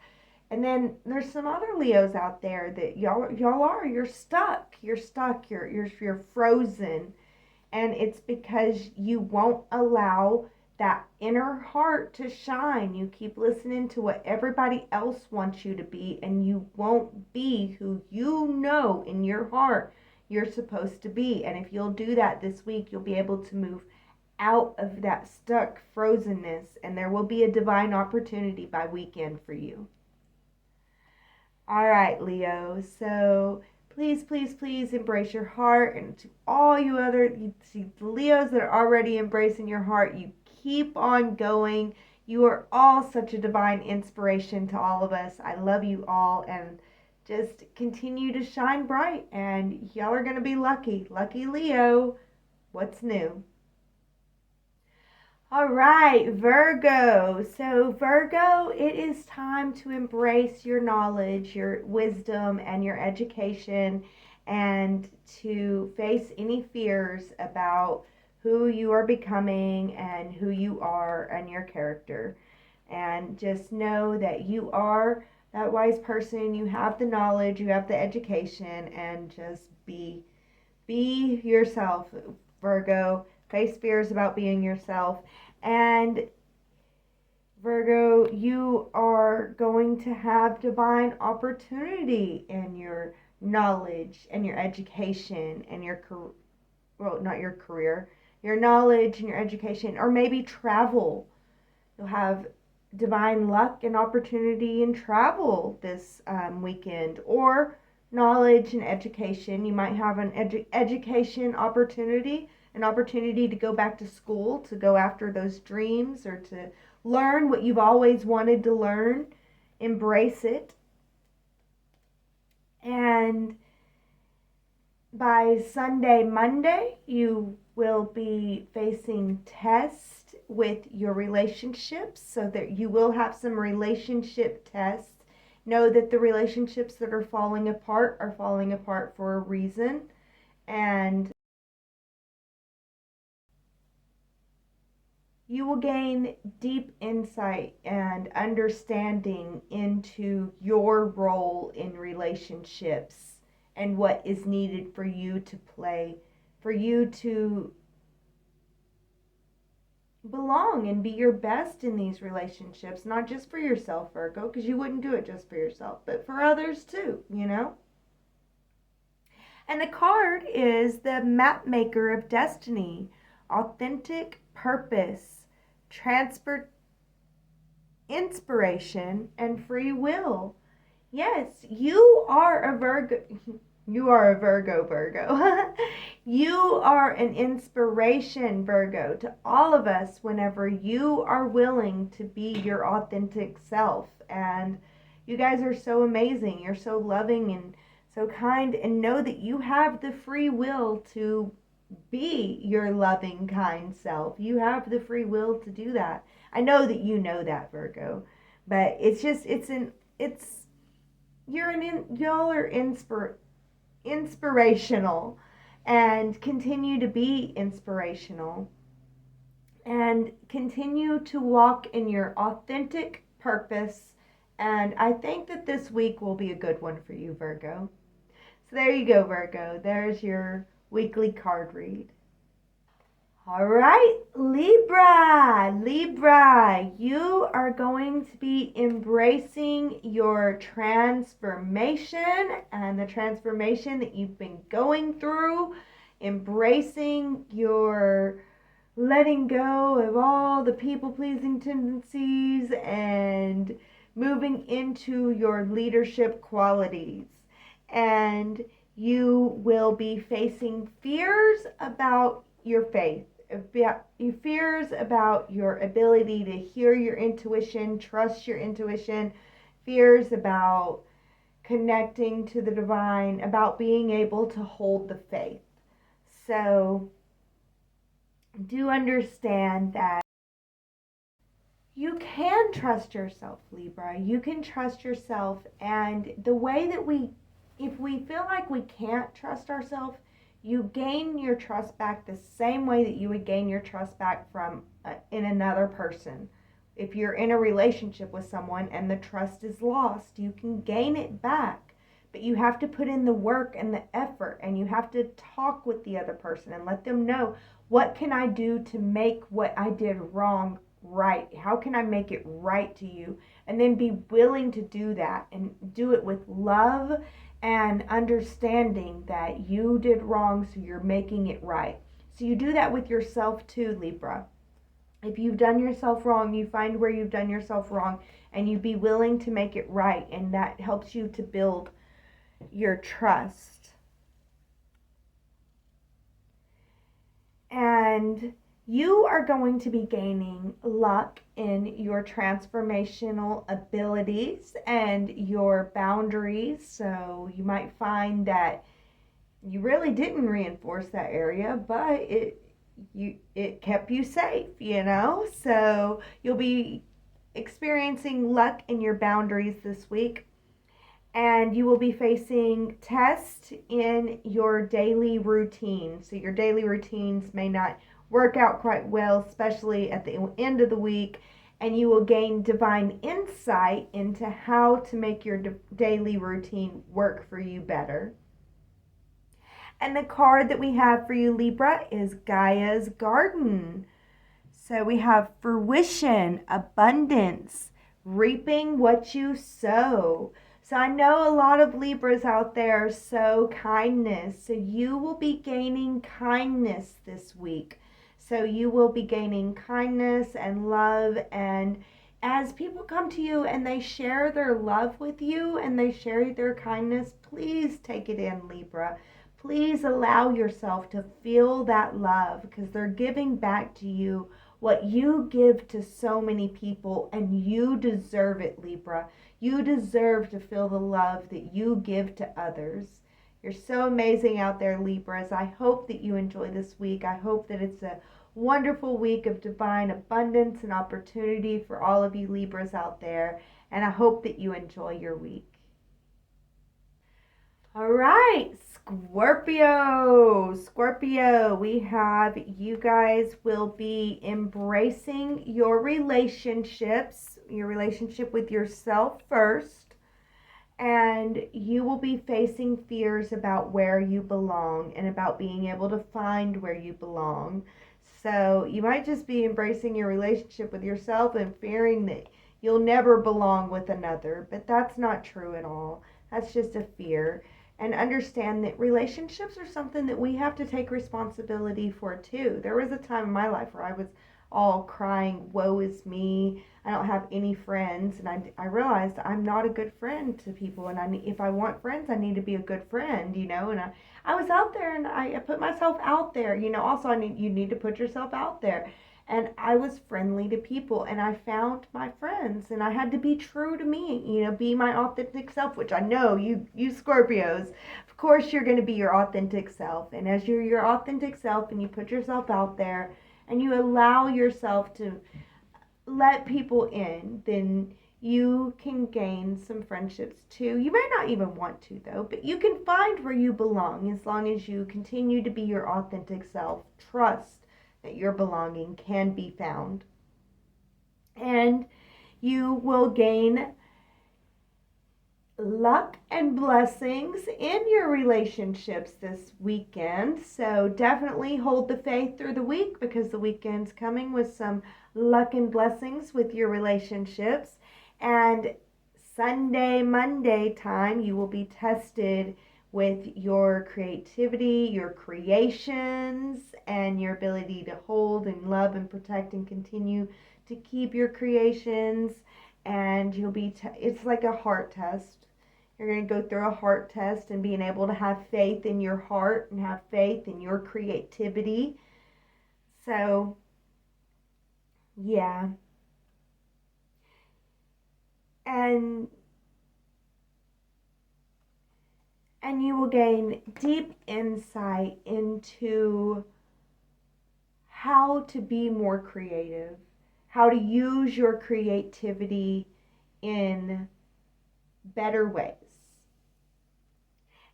Speaker 1: And then there's some other Leos out there that you're stuck. You're frozen. And it's because you won't allow that inner heart to shine. You keep listening to what everybody else wants you to be, and you won't be who you know in your heart you're supposed to be. And if you'll do that this week, you'll be able to move out of that stuck frozenness, and there will be a divine opportunity by weekend for you. All right, Leo. So please, please, please embrace your heart. And to all you Leos that are already embracing your heart, you keep on going. You are all such a divine inspiration to all of us. I love you all, and just continue to shine bright, and y'all are going to be lucky. Lucky Leo. What's new? All right, Virgo. So, Virgo, it is time to embrace your knowledge, your wisdom, and your education, and to face any fears about who you are becoming and who you are and your character. And just know that you are that wise person. You have the knowledge, you have the education, and just be yourself, Virgo. Face fears about being yourself. And Virgo, you are going to have divine opportunity in your knowledge and your education and not your career, your knowledge and your education, or maybe travel. You'll have divine luck and opportunity in travel this weekend, or knowledge and education. You might have an education opportunity, an opportunity to go back to school, to go after those dreams, or to learn what you've always wanted to learn. Embrace it. And by Sunday, Monday, you will be facing tests with your relationships, so that you will have some relationship tests. Know that the relationships that are falling apart for a reason, and you will gain deep insight and understanding into your role in relationships and what is needed for you to play, for you to belong and be your best in these relationships, not just for yourself, Virgo, because you wouldn't do it just for yourself, but for others too, you know? And the card is the map maker of destiny, authentic purpose, inspiration, and free will. Yes, you are a Virgo. You are a Virgo. You are an inspiration, Virgo, to all of us whenever you are willing to be your authentic self. And you guys are so amazing. You're so loving and so kind, and know that you have the free will to be your loving, kind self. You have the free will to do that. I know that you know that, Virgo, but y'all are inspirational, and continue to be inspirational. and continue to walk in your authentic purpose. And I think that this week will be a good one for you, Virgo. So there you go, Virgo. There's your weekly card read. All right, Libra, you are going to be embracing your transformation and the transformation that you've been going through, embracing your letting go of all the people-pleasing tendencies and moving into your leadership qualities. And you will be facing fears about your faith, fears about your ability to hear your intuition, trust your intuition, fears about connecting to the divine, about being able to hold the faith. So do understand that you can trust yourself, Libra. You can trust yourself. And the way that if we feel like we can't trust ourselves, you gain your trust back the same way that you would gain your trust back from in another person. If you're in a relationship with someone and the trust is lost, you can gain it back. But you have to put in the work and the effort, and you have to talk with the other person and let them know, what can I do to make what I did wrong right? How can I make it right to you? And then be willing to do that and do it with love and understanding that you did wrong, so you're making it right. So you do that with yourself too, Libra. If you've done yourself wrong, you find where you've done yourself wrong and you be willing to make it right. And that helps you to build your trust. And you are going to be gaining luck in your transformational abilities and your boundaries. So you might find that you really didn't reinforce that area, but it kept you safe, So you'll be experiencing luck in your boundaries this week. And you will be facing tests in your daily routine. So your daily routines may not work out quite well, especially at the end of the week. And you will gain divine insight into how to make your daily routine work for you better. And the card that we have for you, Libra, is Gaia's Garden. So we have fruition, abundance, reaping what you sow. So I know a lot of Libras out there sow kindness. So you will be gaining kindness this week. So you will be gaining kindness and love. And as people come to you and they share their love with you and they share their kindness, please take it in, Libra. Please allow yourself to feel that love, because they're giving back to you what you give to so many people, and you deserve it, Libra. You deserve to feel the love that you give to others. You're so amazing out there, Libras. I hope that you enjoy this week. I hope that it's a wonderful week of divine abundance and opportunity for all of you Libras out there. And I hope that you enjoy your week. All right, Scorpio, we have you guys will be embracing your relationships, your relationship with yourself first, and you will be facing fears about where you belong and about being able to find where you belong. So you might just be embracing your relationship with yourself and fearing that you'll never belong with another, but that's not true at all. That's just a fear. And understand that relationships are something that we have to take responsibility for too. There was a time in my life where I was all crying, woe is me, I don't have any friends. And I realized I'm not a good friend to people. And if I want friends, I need to be a good friend, And I was out there and I put myself out there. Also you need to put yourself out there. And I was friendly to people, and I found my friends, and I had to be true to me, be my authentic self, which I know you Scorpios, of course you're going to be your authentic self. And as you're your authentic self and you put yourself out there and you allow yourself to let people in, then you can gain some friendships too. You might not even want to though, but you can find where you belong as long as you continue to be your authentic self. Trust that your belonging can be found. And you will gain luck and blessings in your relationships this weekend. So definitely hold the faith through the week, because the weekend's coming with some luck and blessings with your relationships. And Sunday, Monday time, you will be tested with your creativity, your creations, and your ability to hold and love and protect and continue to keep your creations. And you'll be, it's like a heart test. You're going to go through a heart test, and being able to have faith in your heart and have faith in your creativity. So, yeah. And you will gain deep insight into how to be more creative, how to use your creativity in better ways.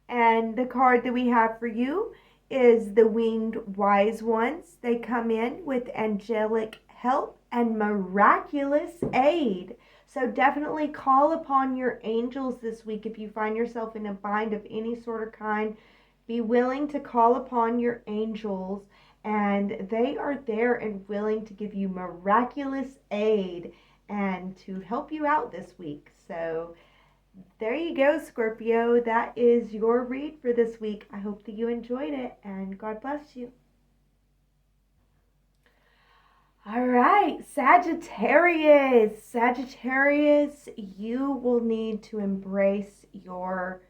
Speaker 1: And the card that we have for you is the Winged Wise Ones. They come in with angelic help and miraculous aid. So definitely call upon your angels this week. If you find yourself in a bind of any sort of kind, be willing to call upon your angels, and they are there and willing to give you miraculous aid and to help you out this week. So there you go, Scorpio. That is your read for this week. I hope that you enjoyed it, and God bless you. All right, Sagittarius. Sagittarius, you will need to embrace your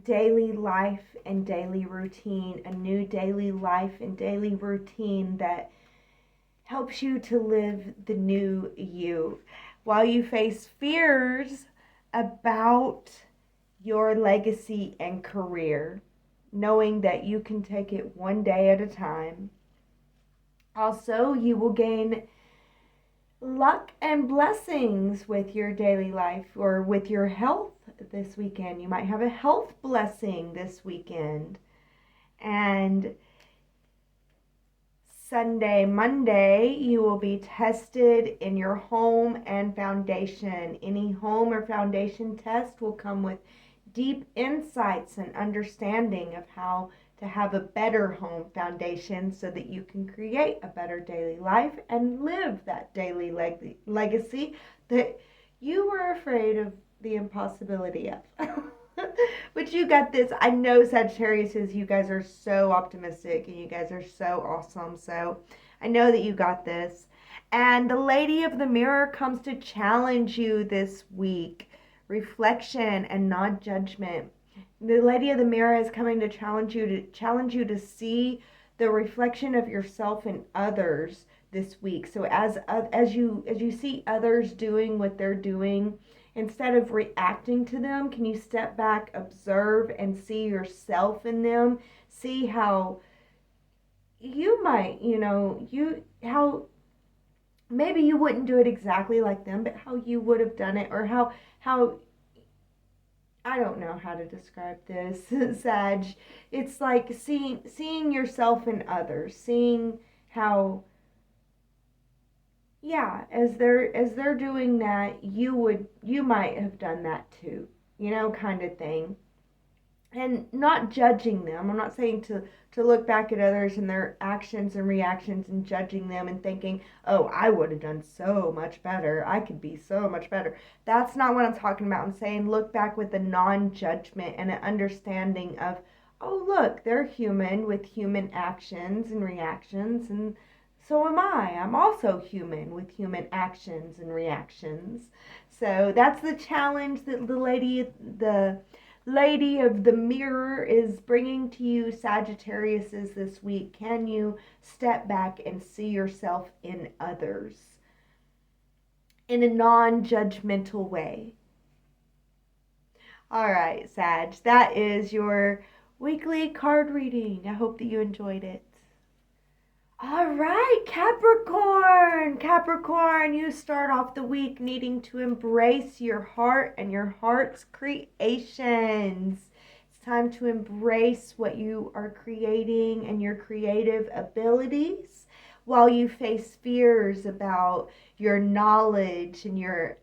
Speaker 1: daily life and daily routine, a new daily life and daily routine that helps you to live the new you. While you face fears about your legacy and career, knowing that you can take it one day at a time. Also, you will gain luck and blessings with your daily life or with your health this weekend. You might have a health blessing this weekend. And Sunday, Monday, you will be tested in your home and foundation. Any home or foundation test will come with deep insights and understanding of how to have a better home foundation so that you can create a better daily life and live that daily legacy that you were afraid of the impossibility of. But you got this. I know, Sagittarius, you guys are so optimistic and you guys are so awesome. So I know that you got this. And the Lady of the Mirror comes to challenge you this week. Reflection and non-judgment. The Lady of the Mirror is coming to challenge you to see the reflection of yourself in others this week. So as you see others doing what they're doing, instead of reacting to them, can you step back, observe, and see yourself in them? See how you might, how maybe you wouldn't do it exactly like them, but how you would have done it, or how I don't know how to describe this, Sag. It's like seeing yourself in others, seeing how, yeah, as they're doing that, you might have done that too, kind of thing. And not judging them. I'm not saying to look back at others and their actions and reactions and judging them and thinking, oh, I would have done so much better. I could be so much better. That's not what I'm talking about. I'm saying look back with a non-judgment and an understanding of, oh, look, they're human with human actions and reactions, and so am I. I'm also human with human actions and reactions. So that's the challenge that the Lady of the Mirror is bringing to you, Sagittariuses, this week. Can you step back and see yourself in others in a non-judgmental way? All right, Sag, that is your weekly card reading. I hope that you enjoyed it. All right, Capricorn. Capricorn, you start off the week needing to embrace your heart and your heart's creations. It's time to embrace what you are creating and your creative abilities while you face fears about your knowledge and your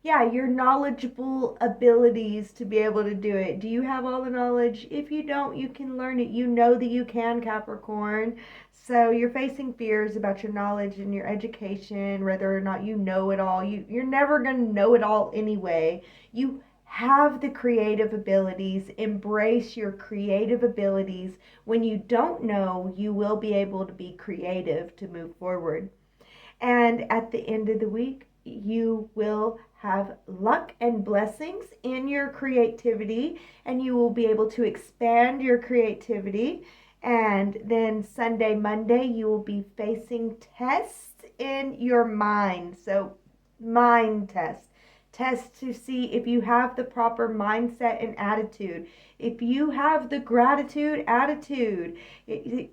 Speaker 1: knowledgeable abilities to be able to do it. Do you have all the knowledge? If you don't, you can learn it. You know that you can, Capricorn. So you're facing fears about your knowledge and your education, whether or not you know it all. You're never going to know it all anyway. You have the creative abilities. Embrace your creative abilities. When you don't know, you will be able to be creative to move forward. And at the end of the week, you will have luck and blessings in your creativity, and you will be able to expand your creativity. And then Sunday, Monday, you will be facing tests in your mind. So, mind tests. Tests to see if you have the proper mindset and attitude. If you have the gratitude attitude.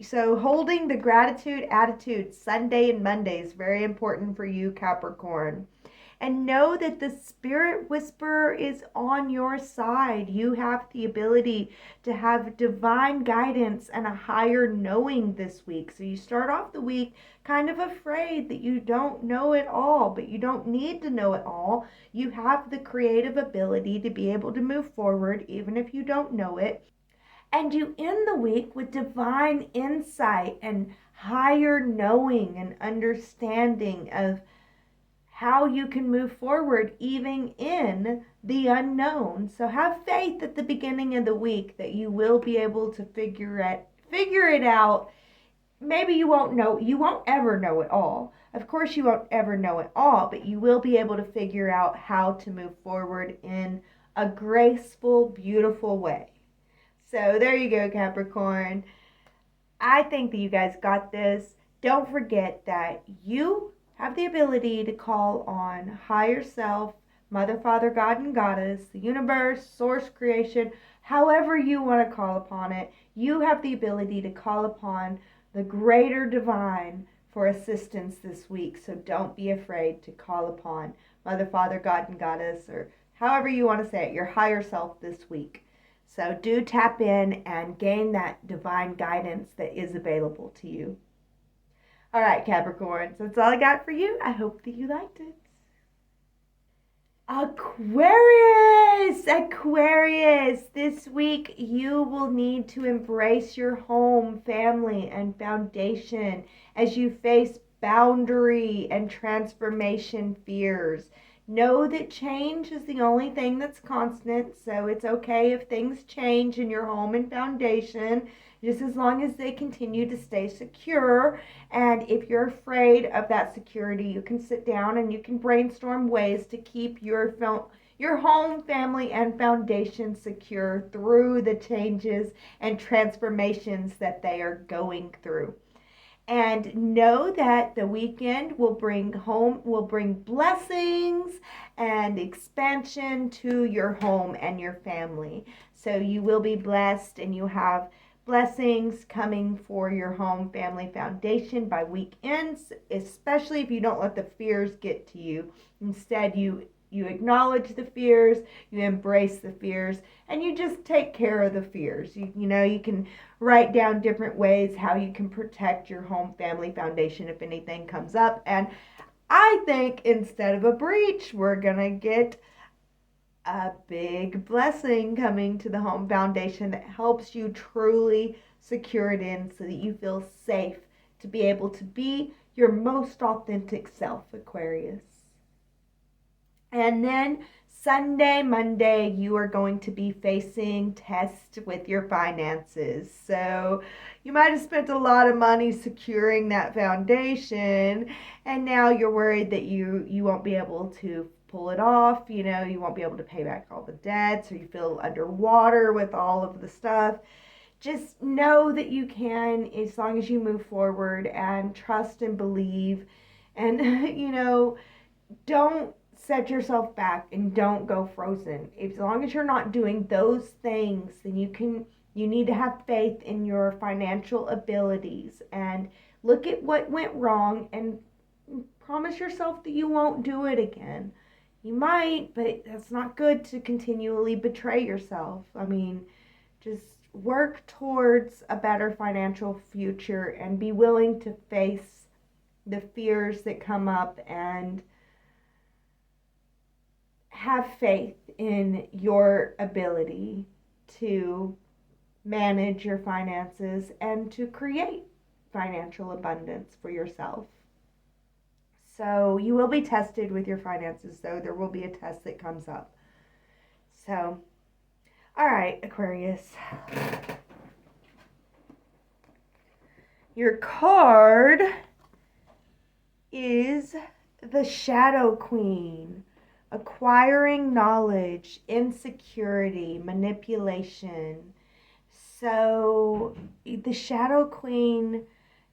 Speaker 1: So holding the gratitude attitude Sunday and Monday is very important for you, Capricorn. And know that the spirit whisperer is on your side. You have the ability to have divine guidance and a higher knowing this week. So you start off the week kind of afraid that you don't know it all, but you don't need to know it all. You have the creative ability to be able to move forward even if you don't know it. And you end the week with divine insight and higher knowing and understanding of how you can move forward even in the unknown. So have faith at the beginning of the week that you will be able to figure it out. Maybe you won't ever know it all. Of course you won't ever know it all, but you will be able to figure out how to move forward in a graceful, beautiful way. So there you go, Capricorn. I think that you guys got this. Don't forget that you have the ability to call on higher self, Mother, Father, God, and Goddess, the universe, source, creation, however you want to call upon it. You have the ability to call upon the greater divine for assistance this week. So don't be afraid to call upon Mother, Father, God, and Goddess, or however you want to say it, your higher self this week. So do tap in and gain that divine guidance that is available to you. All right, Capricorn, so that's all I got for you. I hope that you liked it. Aquarius, this week you will need to embrace your home, family, and foundation as you face boundary and transformation fears. Know that change is the only thing that's constant, so it's okay if things change in your home and foundation, just as long as they continue to stay secure. And if you're afraid of that security, you can sit down and you can brainstorm ways to keep your home, family, and foundation secure through the changes and transformations that they are going through. And know that the weekend will bring blessings and expansion to your home and your family. So you will be blessed, and you have blessings coming for your home, family, foundation by weekends, especially if you don't let the fears get to you. Instead, you acknowledge the fears, you embrace the fears, and you just take care of the fears. You can write down different ways how you can protect your home, family, foundation if anything comes up. And I think instead of a breach, we're going to get a big blessing coming to the home foundation that helps you truly secure it in so that you feel safe to be able to be your most authentic self, Aquarius. And then Sunday, Monday, you are going to be facing tests with your finances. So you might have spent a lot of money securing that foundation, and now you're worried that you won't be able to pull it off. You won't be able to pay back all the debts, or you feel underwater with all of the stuff. Just know that you can, as long as you move forward and trust and believe. And, don't set yourself back and don't go frozen. As long as you're not doing those things, then you need to have faith in your financial abilities and look at what went wrong and promise yourself that you won't do it again. You might, but that's not good to continually betray yourself. I mean, just work towards a better financial future and be willing to face the fears that come up and have faith in your ability to manage your finances and to create financial abundance for yourself. So you will be tested with your finances, though. There will be a test that comes up. So, all right, Aquarius. Your card is the Shadow Queen. Acquiring knowledge, insecurity, manipulation. So the Shadow Queen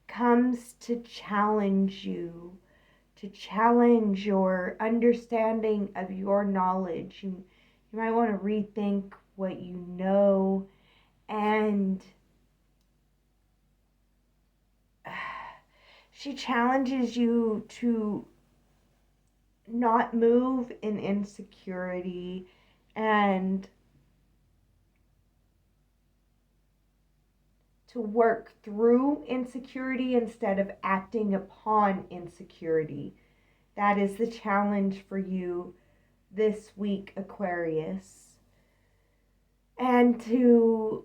Speaker 1: comes to challenge you, to challenge your understanding of your knowledge. You might want to rethink what you know, and she challenges you to not move in insecurity and to work through insecurity instead of acting upon insecurity. That is the challenge for you this week, Aquarius. And to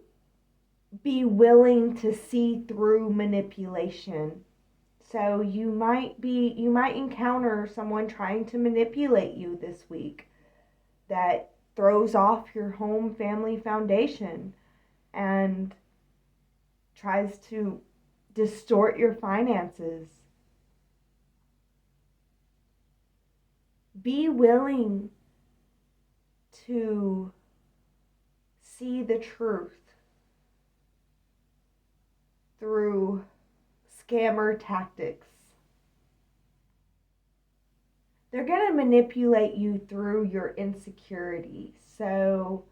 Speaker 1: be willing to see through manipulation. So you might encounter someone trying to manipulate you this week that throws off your home family foundation and tries to distort your finances. Be willing to see the truth through scammer tactics. They're going to manipulate you through your insecurity. So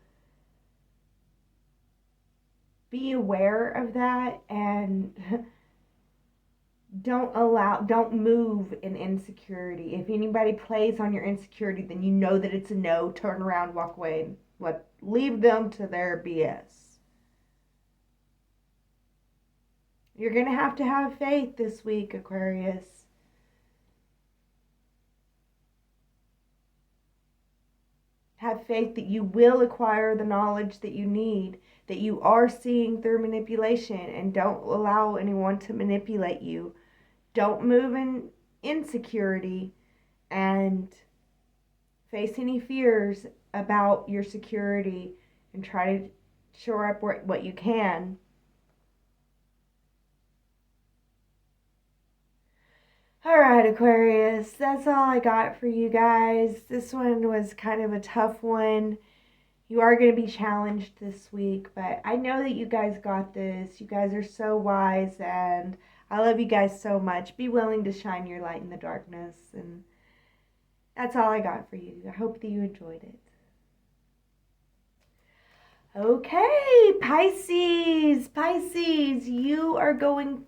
Speaker 1: be aware of that and don't move in insecurity. If anybody plays on your insecurity, then you know that it's a no. Turn around, walk away, and leave them to their BS. You're going to have faith this week, Aquarius. Have faith that you will acquire the knowledge that you need, that you are seeing through manipulation, and don't allow anyone to manipulate you. Don't move in insecurity and face any fears about your security, and try to shore up what you can. All right, Aquarius, that's all I got for you guys. This one was kind of a tough one. You are going to be challenged this week, but I know that you guys got this. You guys are so wise, and I love you guys so much. Be willing to shine your light in the darkness, and that's all I got for you. I hope that you enjoyed it. Okay, Pisces, you are going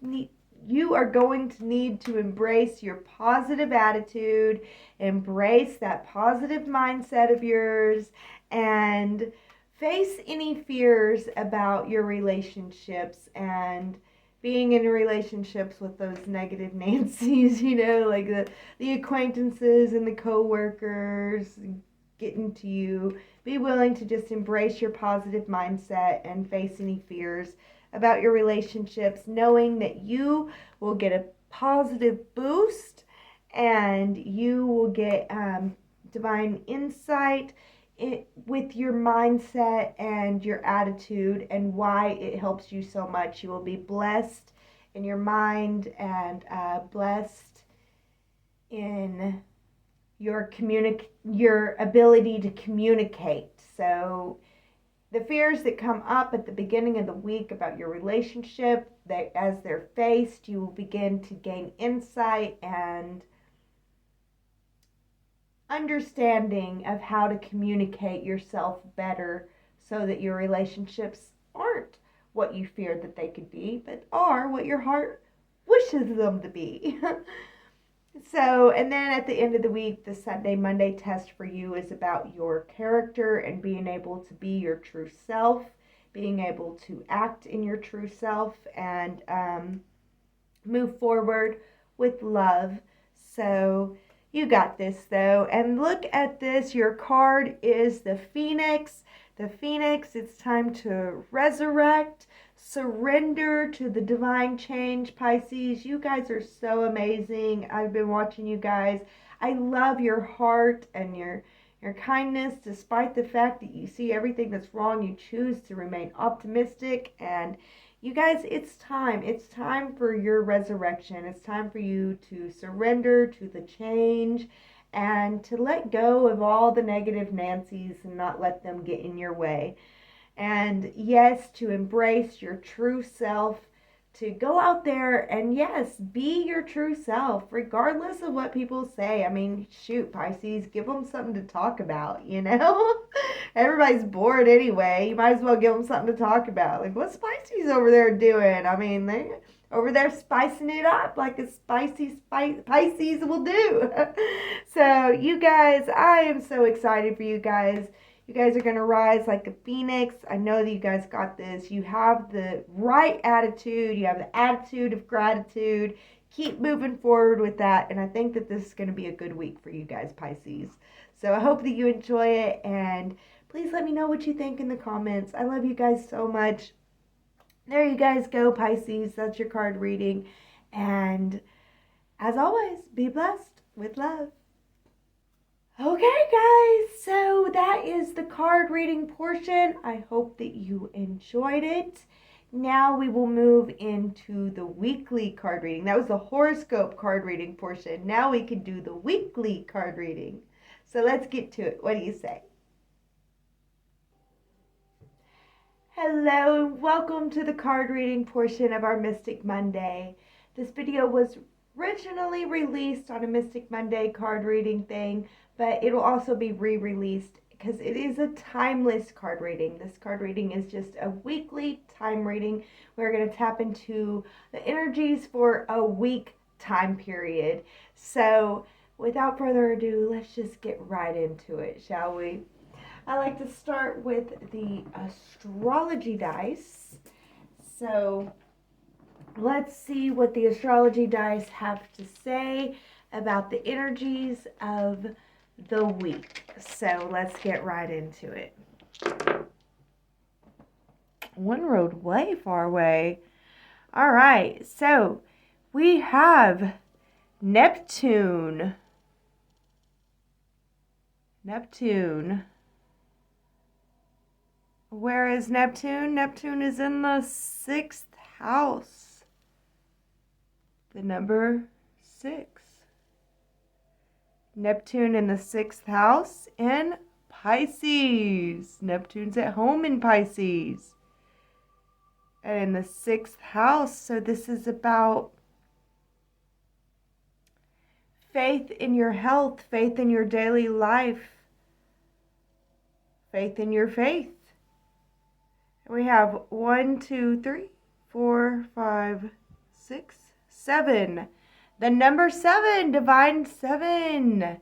Speaker 1: to need to embrace your positive attitude, embrace that positive mindset of yours, and face any fears about your relationships and being in relationships with those negative Nancy's, like the acquaintances and the co-workers getting to you. Be willing to just embrace your positive mindset and face any fears about your relationships, knowing that you will get a positive boost and you will get divine insight with your mindset and your attitude and why it helps you so much. You will be blessed in your mind and blessed in your ability to communicate. So the fears that come up at the beginning of the week about your relationship, that as they're faced, you will begin to gain insight and understanding of how to communicate yourself better so that your relationships aren't what you feared that they could be, but are what your heart wishes them to be. So, and then at the end of the week, the Sunday, Monday test for you is about your character and being able to be your true self, being able to act in your true self, and move forward with love. So, you got this though. And look at this. Your card is the Phoenix. The Phoenix, it's time to resurrect, surrender to the divine change. Pisces, you guys are so amazing. I've been watching you guys. I love your heart and your kindness. Despite the fact that you see everything that's wrong, you choose to remain optimistic. And you guys, it's time. It's time for your resurrection. It's time for you to surrender to the change and to let go of all the negative Nancy's and not let them get in your way. And yes, to embrace your true self, to go out there and yes, be your true self, regardless of what people say. I mean, shoot, Pisces, give them something to talk about, you know? Everybody's bored anyway. You might as well give them something to talk about. Like, what's Pisces over there doing? I mean, they over there spicing it up like a spicy Pisces will do. So, you guys, I am so excited for you guys. You guys are going to rise like a phoenix. I know that you guys got this. You have the right attitude. You have the attitude of gratitude. Keep moving forward with that. And I think that this is going to be a good week for you guys, Pisces. So I hope that you enjoy it. And please let me know what you think in the comments. I love you guys so much. There you guys go, Pisces. That's your card reading. And as always, be blessed with love. Okay, guys, so that is the card reading portion. I hope that you enjoyed it. Now we will move into the weekly card reading. That was the horoscope card reading portion. Now we can do the weekly card reading. So let's get to it. What do you say? Hello, and welcome to the card reading portion of our Mystic Monday. This video was originally released on a Mystic Monday card reading thing, but it'll also be re-released because it is a timeless card reading. This card reading is just a weekly time reading. We're going to tap into the energies for a week time period. So without further ado, let's just get right into it, shall we? I like to start with the astrology dice. So let's see what the astrology dice have to say about the energies of the week. So let's get right into it. One road way far away. All right, so we have Neptune. Where is Neptune? Neptune is in the 6th house. The number 6. Neptune in the 6th house in Pisces. Neptune's at home in Pisces. And in the 6th house, so this is about faith in your health, faith in your daily life, faith in your faith. We have 1, 2, 3, 4, 5, 6, 7. The number 7, divine 7.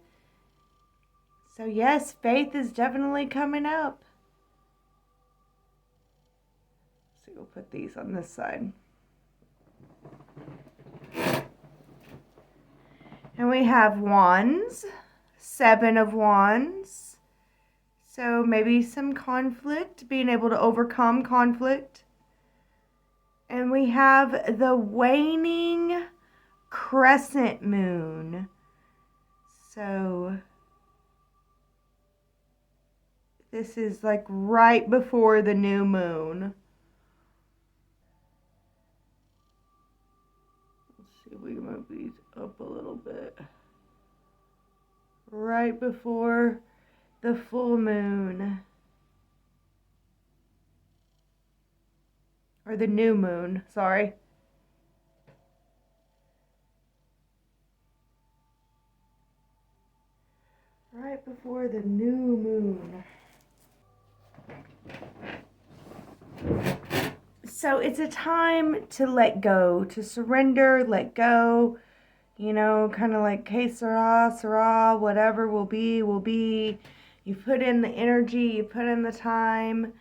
Speaker 1: So yes, faith is definitely coming up. So we'll put these on this side. And we have wands, 7 of wands. So maybe some conflict, being able to overcome conflict. And we have the waning crescent moon. So this is like right before the new moon. Let's see if we can move these up a little bit. Right before the full moon. Or the new moon, sorry. Right before the new moon. So it's a time to let go, to surrender, let go, you know, kind of like, que sera, sera, whatever will be, will be. You put in the energy, you put in the time,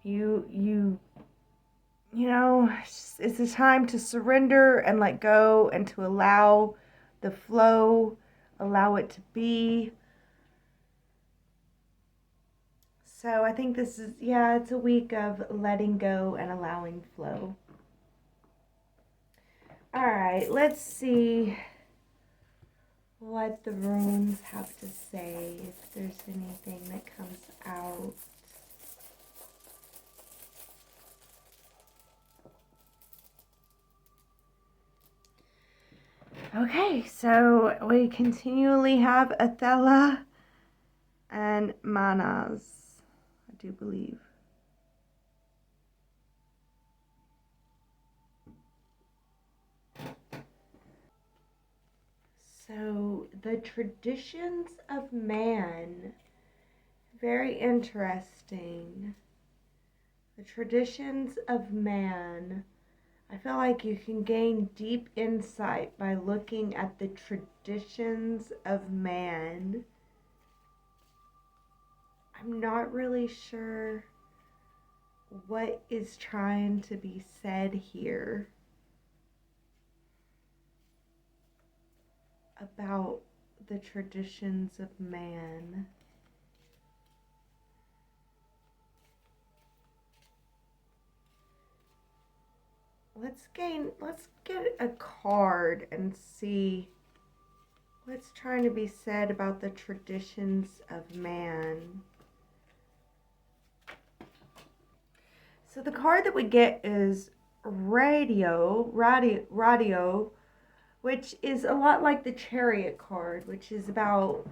Speaker 1: you know, it's a time to surrender and let go and to allow the flow, allow it to be. So I think this is, yeah, it's a week of letting go and allowing flow. All right, let's see what the runes have to say, if there's anything that comes out. Okay, so we continually have Athela and Manas, I do believe. So the traditions of man, very interesting. The traditions of man. I feel like you can gain deep insight by looking at the traditions of man. I'm not really sure what is trying to be said here about the traditions of man. Let's get a card and see what's trying to be said about the traditions of man. So the card that we get is radio, which is a lot like the Chariot card, which is about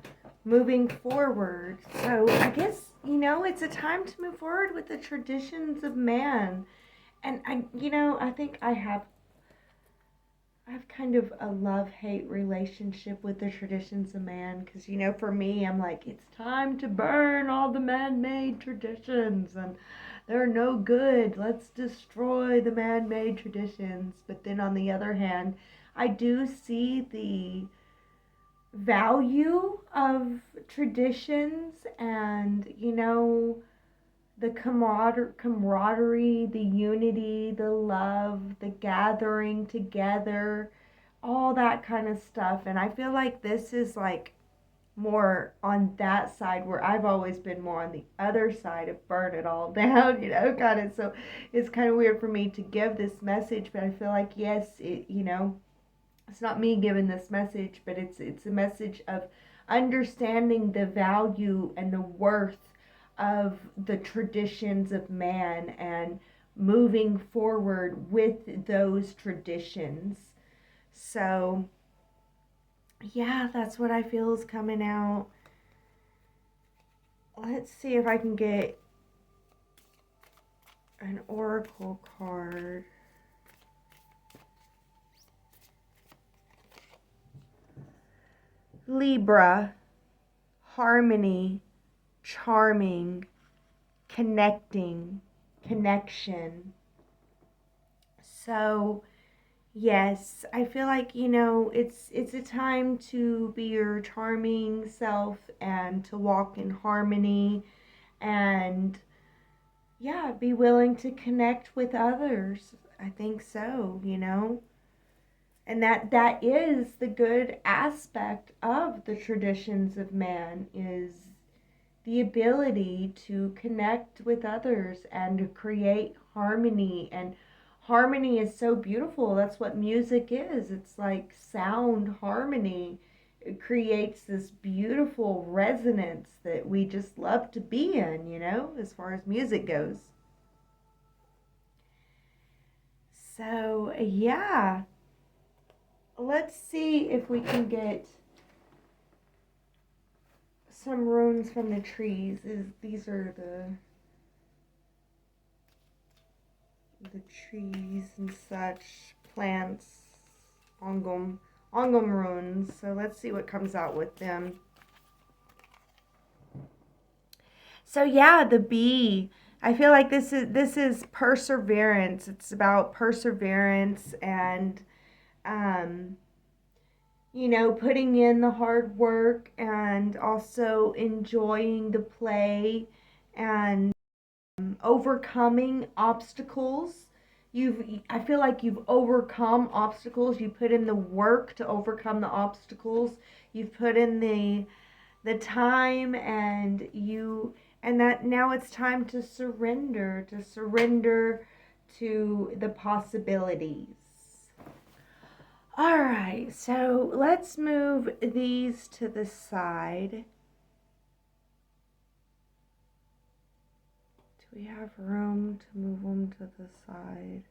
Speaker 1: moving forward. So I guess, you know, it's a time to move forward with the traditions of man. And I think I have kind of a love-hate relationship with the traditions of man, because, you know, for me, I'm like, it's time to burn all the man-made traditions, and they're no good. Let's destroy the man-made traditions. But then on the other hand, I do see the value of traditions and, you know, the camaraderie, the unity, the love, the gathering together, all that kind of stuff. And I feel like this is like more on that side, where I've always been more on the other side of burn it all down, you know, kind of. So it's kind of weird for me to give this message, but I feel like, yes, you know, it's not me giving this message, but it's a message of understanding the value and the worth of the traditions of man and moving forward with those traditions. So yeah, that's what I feel is coming out. Let's see if I can get an oracle card. Libra, harmony, charming, connecting, connection. So yes, I feel like, you know, it's a time to be your charming self and to walk in harmony and, yeah, be willing to connect with others. I think so, you know. And that is the good aspect of the traditions of man, is the ability to connect with others and to create harmony. And harmony is so beautiful. That's what music is. It's like sound harmony. It creates this beautiful resonance that we just love to be in, you know, as far as music goes. So yeah, let's see if we can get some runes from the trees. These are the trees and such, plants, ongum runes. So let's see what comes out with them. So yeah, the bee. I feel like this is perseverance. It's about perseverance and putting in the hard work and also enjoying the play and overcoming obstacles. I feel like you've overcome obstacles. You put in the work to overcome the obstacles. You've put in the time, and that now it's time to surrender to the possibilities. All right, so let's move these to the side. Do we have room to move them to the side?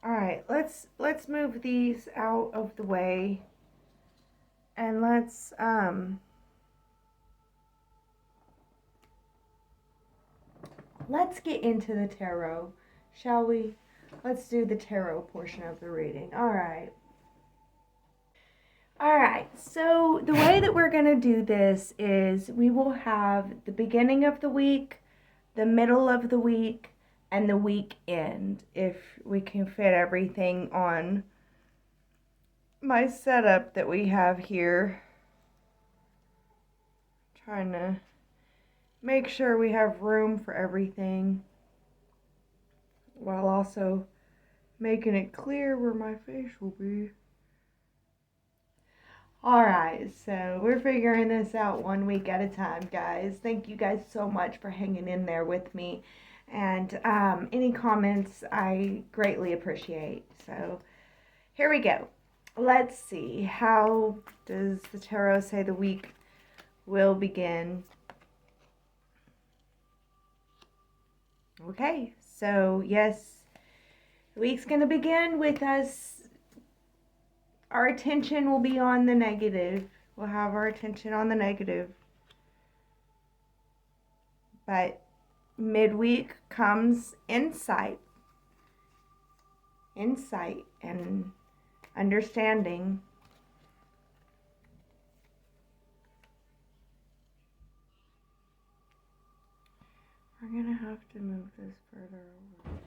Speaker 1: All right, let's move these out of the way, and let's get into the tarot, shall we? Let's do the tarot portion of the reading. All right. All right, so the way that we're going to do this is we will have the beginning of the week, the middle of the week, and the weekend, if we can fit everything on my setup that we have here. Trying to make sure we have room for everything while also making it clear where my face will be. Alright, so we're figuring this out 1 week at a time, guys. Thank you guys so much for hanging in there with me. And any comments I greatly appreciate. So here we go. Let's see. How does the tarot say the week will begin? Okay, so yes, the week's going to begin with us. Our attention will be on the negative. We'll have our attention on the negative. But midweek comes insight. Insight and understanding. We're going to have to move this further over.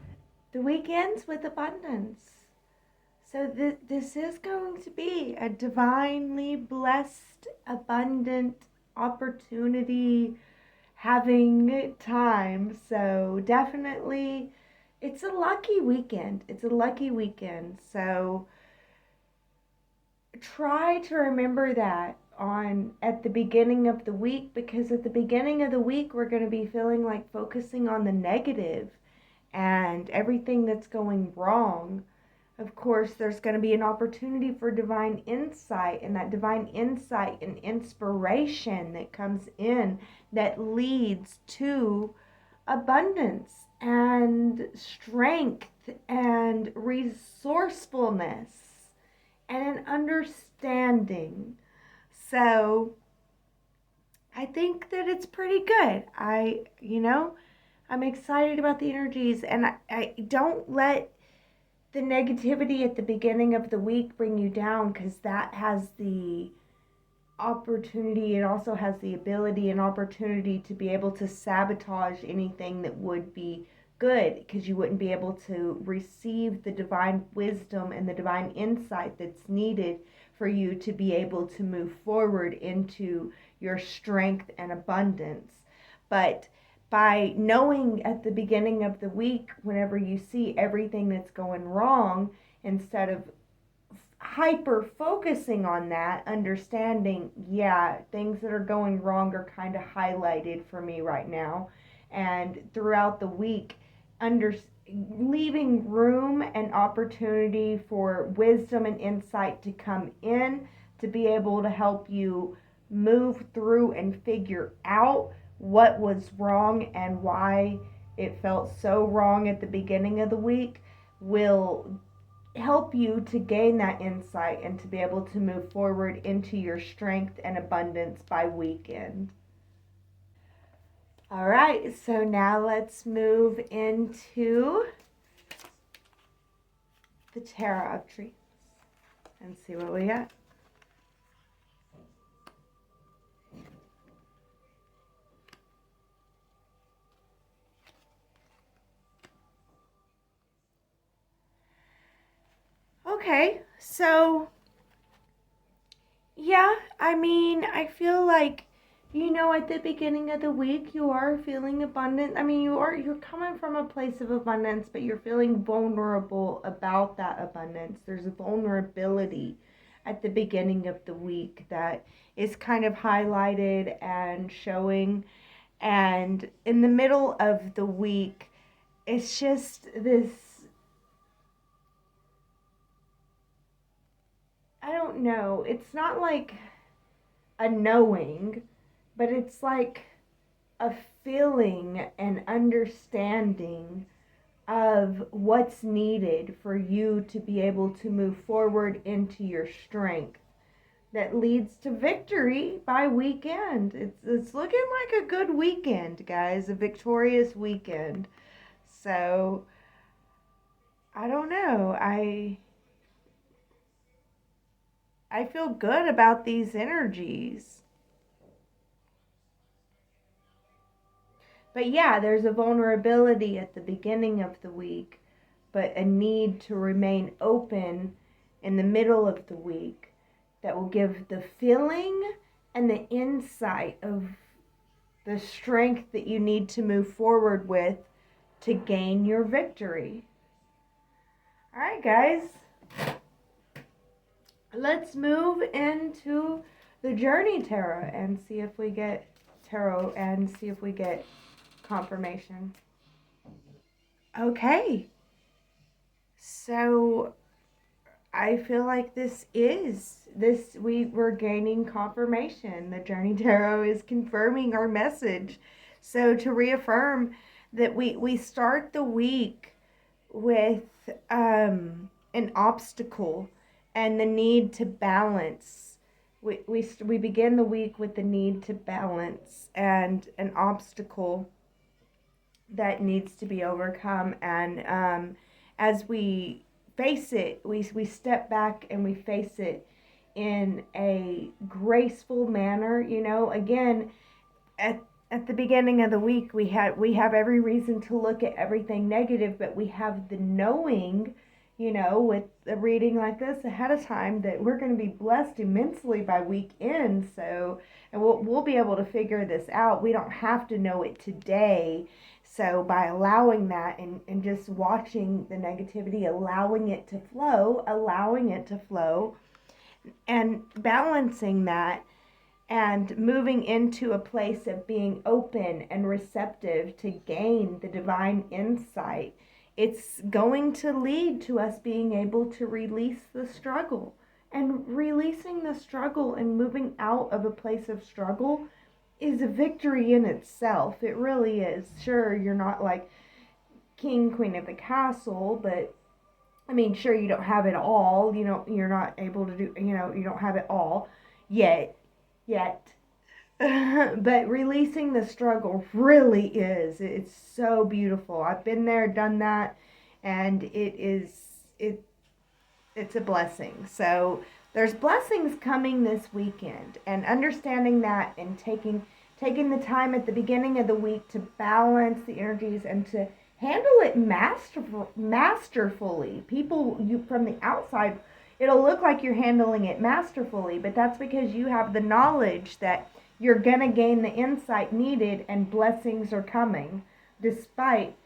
Speaker 1: The week ends with abundance. So this is going to be a divinely blessed, abundant opportunity, having time. So definitely, it's a lucky weekend. It's a lucky weekend. So try to remember that at the beginning of the week, because at the beginning of the week we're going to be feeling like focusing on the negative and everything that's going wrong. Of course, there's going to be an opportunity for divine insight, and that divine insight and inspiration that comes in that leads to abundance and strength and resourcefulness and an understanding. So I think that it's pretty good. I'm excited about the energies, and I don't let the negativity at the beginning of the week bring you down, because that has the opportunity, it also has the ability and opportunity to be able to sabotage anything that would be good, because you wouldn't be able to receive the divine wisdom and the divine insight that's needed for you to be able to move forward into your strength and abundance. But by knowing at the beginning of the week, whenever you see everything that's going wrong, instead of hyper focusing on that, understanding, yeah, things that are going wrong are kind of highlighted for me right now. And throughout the week, leaving room and opportunity for wisdom and insight to come in to be able to help you move through and figure out what was wrong and why it felt so wrong at the beginning of the week will help you to gain that insight and to be able to move forward into your strength and abundance by weekend. All right, so now let's move into the Tarot of Dreams and see what we got. Okay, so yeah, I mean, I feel like, at the beginning of the week, you are feeling abundant. I mean, you're coming from a place of abundance, but you're feeling vulnerable about that abundance. There's a vulnerability at the beginning of the week that is kind of highlighted and showing. And in the middle of the week, it's just this, I don't know, it's not like a knowing, but it's like a feeling and understanding of what's needed for you to be able to move forward into your strength that leads to victory by weekend. It's looking like a good weekend, guys, a victorious weekend. So, I don't know. I feel good about these energies. But yeah, there's a vulnerability at the beginning of the week, but a need to remain open in the middle of the week that will give the feeling and the insight of the strength that you need to move forward with to gain your victory. All right, guys. Let's move into the journey tarot and see if we get confirmation. Okay. So I feel like we're gaining confirmation. The Journey Tarot is confirming our message. So to reaffirm that we start the week with an obstacle and the need to balance. We begin the week with the need to balance and an obstacle that needs to be overcome. And as we face it, we step back and we face it in a graceful manner. Again, at the beginning of the week, we have every reason to look at everything negative, but we have the knowing, with a reading like this ahead of time, that we're going to be blessed immensely by week end. So, and we'll be able to figure this out. We don't have to know it today. So by allowing that and just watching the negativity, allowing it to flow, and balancing that and moving into a place of being open and receptive to gain the divine insight, it's going to lead to us being able to release the struggle. And releasing the struggle and moving out of a place of struggle is a victory in itself. It really is. Sure, you're not like king, queen of the castle, but I mean, sure, you don't have it all. You're not able to do, you don't have it all yet. But releasing the struggle really is. It's so beautiful. I've been there, done that, and it's a blessing. So there's blessings coming this weekend, and understanding that and taking the time at the beginning of the week to balance the energies and to handle it masterfully. You from the outside, it'll look like you're handling it masterfully, but that's because you have the knowledge that you're going to gain the insight needed and blessings are coming despite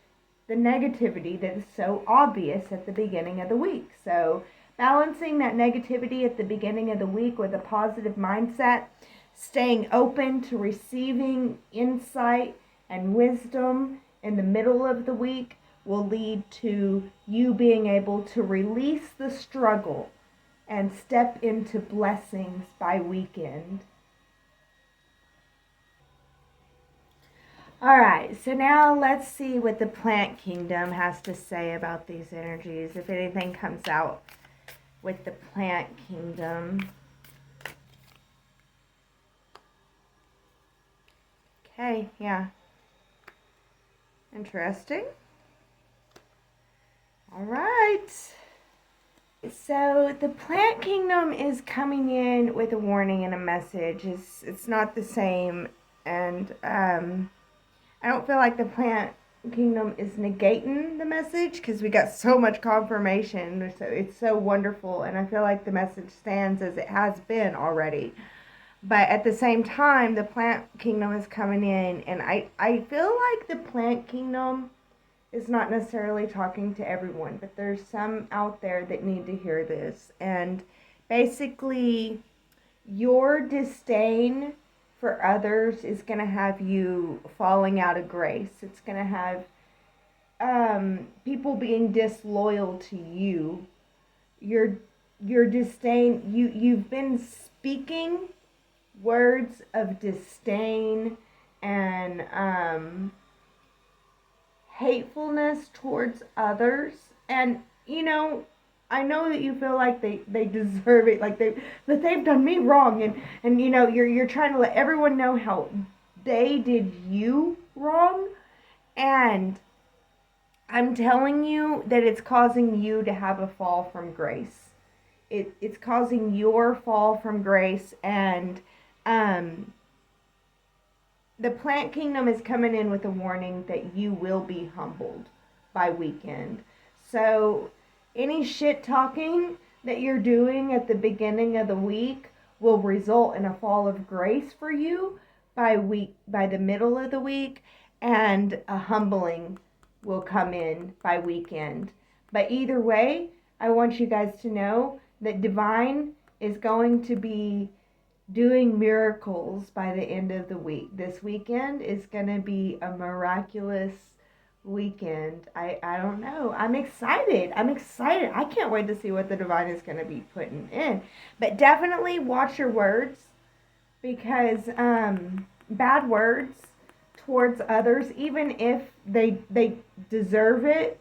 Speaker 1: the negativity that is so obvious at the beginning of the week. So balancing that negativity at the beginning of the week with a positive mindset, staying open to receiving insight and wisdom in the middle of the week will lead to you being able to release the struggle and step into blessings by weekend. All right, so now let's see what the plant kingdom has to say about these energies, if anything comes out with the plant kingdom. Okay, yeah. Interesting. All right. So the plant kingdom is coming in with a warning and a message. It's not the same, and I don't feel like the plant Kingdom is negating the message because we got so much confirmation. So it's so wonderful, and I feel like the message stands as it has been already. But at the same time, the plant kingdom is coming in, and I feel like the plant kingdom is not necessarily talking to everyone, but there's some out there that need to hear this. And basically, your disdain for others is going to have you falling out of grace. It's going to have people being disloyal to you. Your disdain, you've been speaking words of disdain and hatefulness towards others. And I know that you feel like they deserve it, like they've done me wrong, and you're trying to let everyone know how they did you wrong. And I'm telling you that it's causing you to have a fall from grace. It's causing your fall from grace. And the plant kingdom is coming in with a warning that you will be humbled by weekend. So any shit talking that you're doing at the beginning of the week will result in a fall of grace for you by the middle of the week, and a humbling will come in by weekend. But either way, I want you guys to know that divine is going to be doing miracles by the end of the week. This weekend is going to be a miraculous weekend. I don't know. I'm excited. I can't wait to see what the divine is going to be putting in. But definitely watch your words, because bad words towards others, even if they deserve it,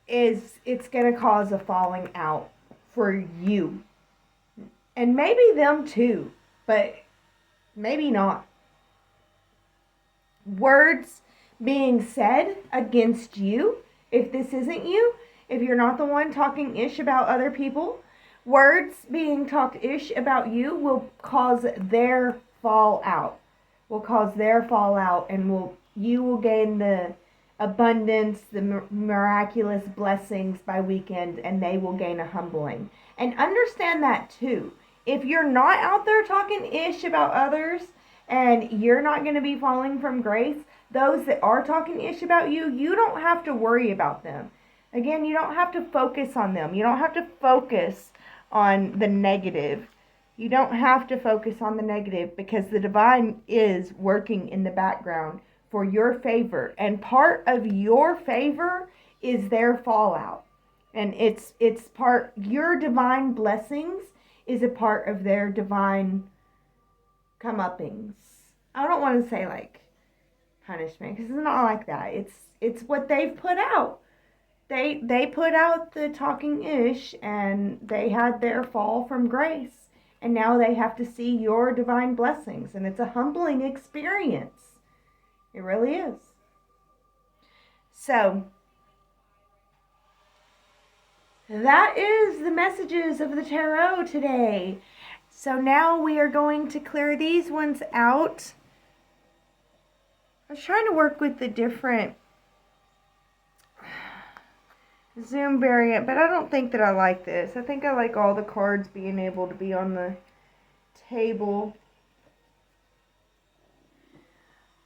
Speaker 1: it's going to cause a falling out for you. And maybe them too, but maybe not. Words being said against you, if this isn't you, if you're not the one talking ish about other people, words being talked ish about you will cause their fallout. And you will gain the abundance, the miraculous blessings by weekend, and they will gain a humbling. And understand that too. If you're not out there talking ish about others, and you're not going to be falling from grace, those that are talking ish about you, you don't have to worry about them. Again, you don't have to focus on them. You don't have to focus on the negative. You don't have to focus on the negative, because the divine is working in the background for your favor. And part of your favor is their fallout. And it's part, your divine blessings is a part of their divine comeuppings. I don't want to say like punishment, because it's not like that. It's what they've put out. They put out the talking ish, and they had their fall from grace, and now they have to see your divine blessings, and it's a humbling experience. It really is. So that is the messages of the tarot today. So now we are going to clear these ones out. I was trying to work with the different Zoom variant, but I don't think that I like this. I think I like all the cards being able to be on the table.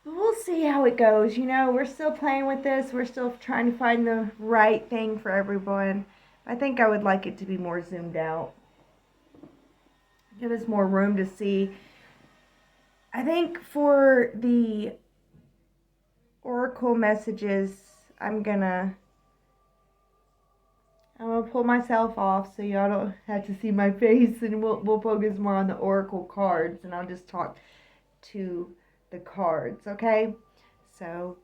Speaker 1: But we'll see how it goes. We're still playing with this. We're still trying to find the right thing for everyone. I think I would like it to be more zoomed out. Give us more room to see. I think for the oracle messages, I'm gonna pull myself off so y'all don't have to see my face, and we'll focus more on the oracle cards, and I'll just talk to the cards, okay? So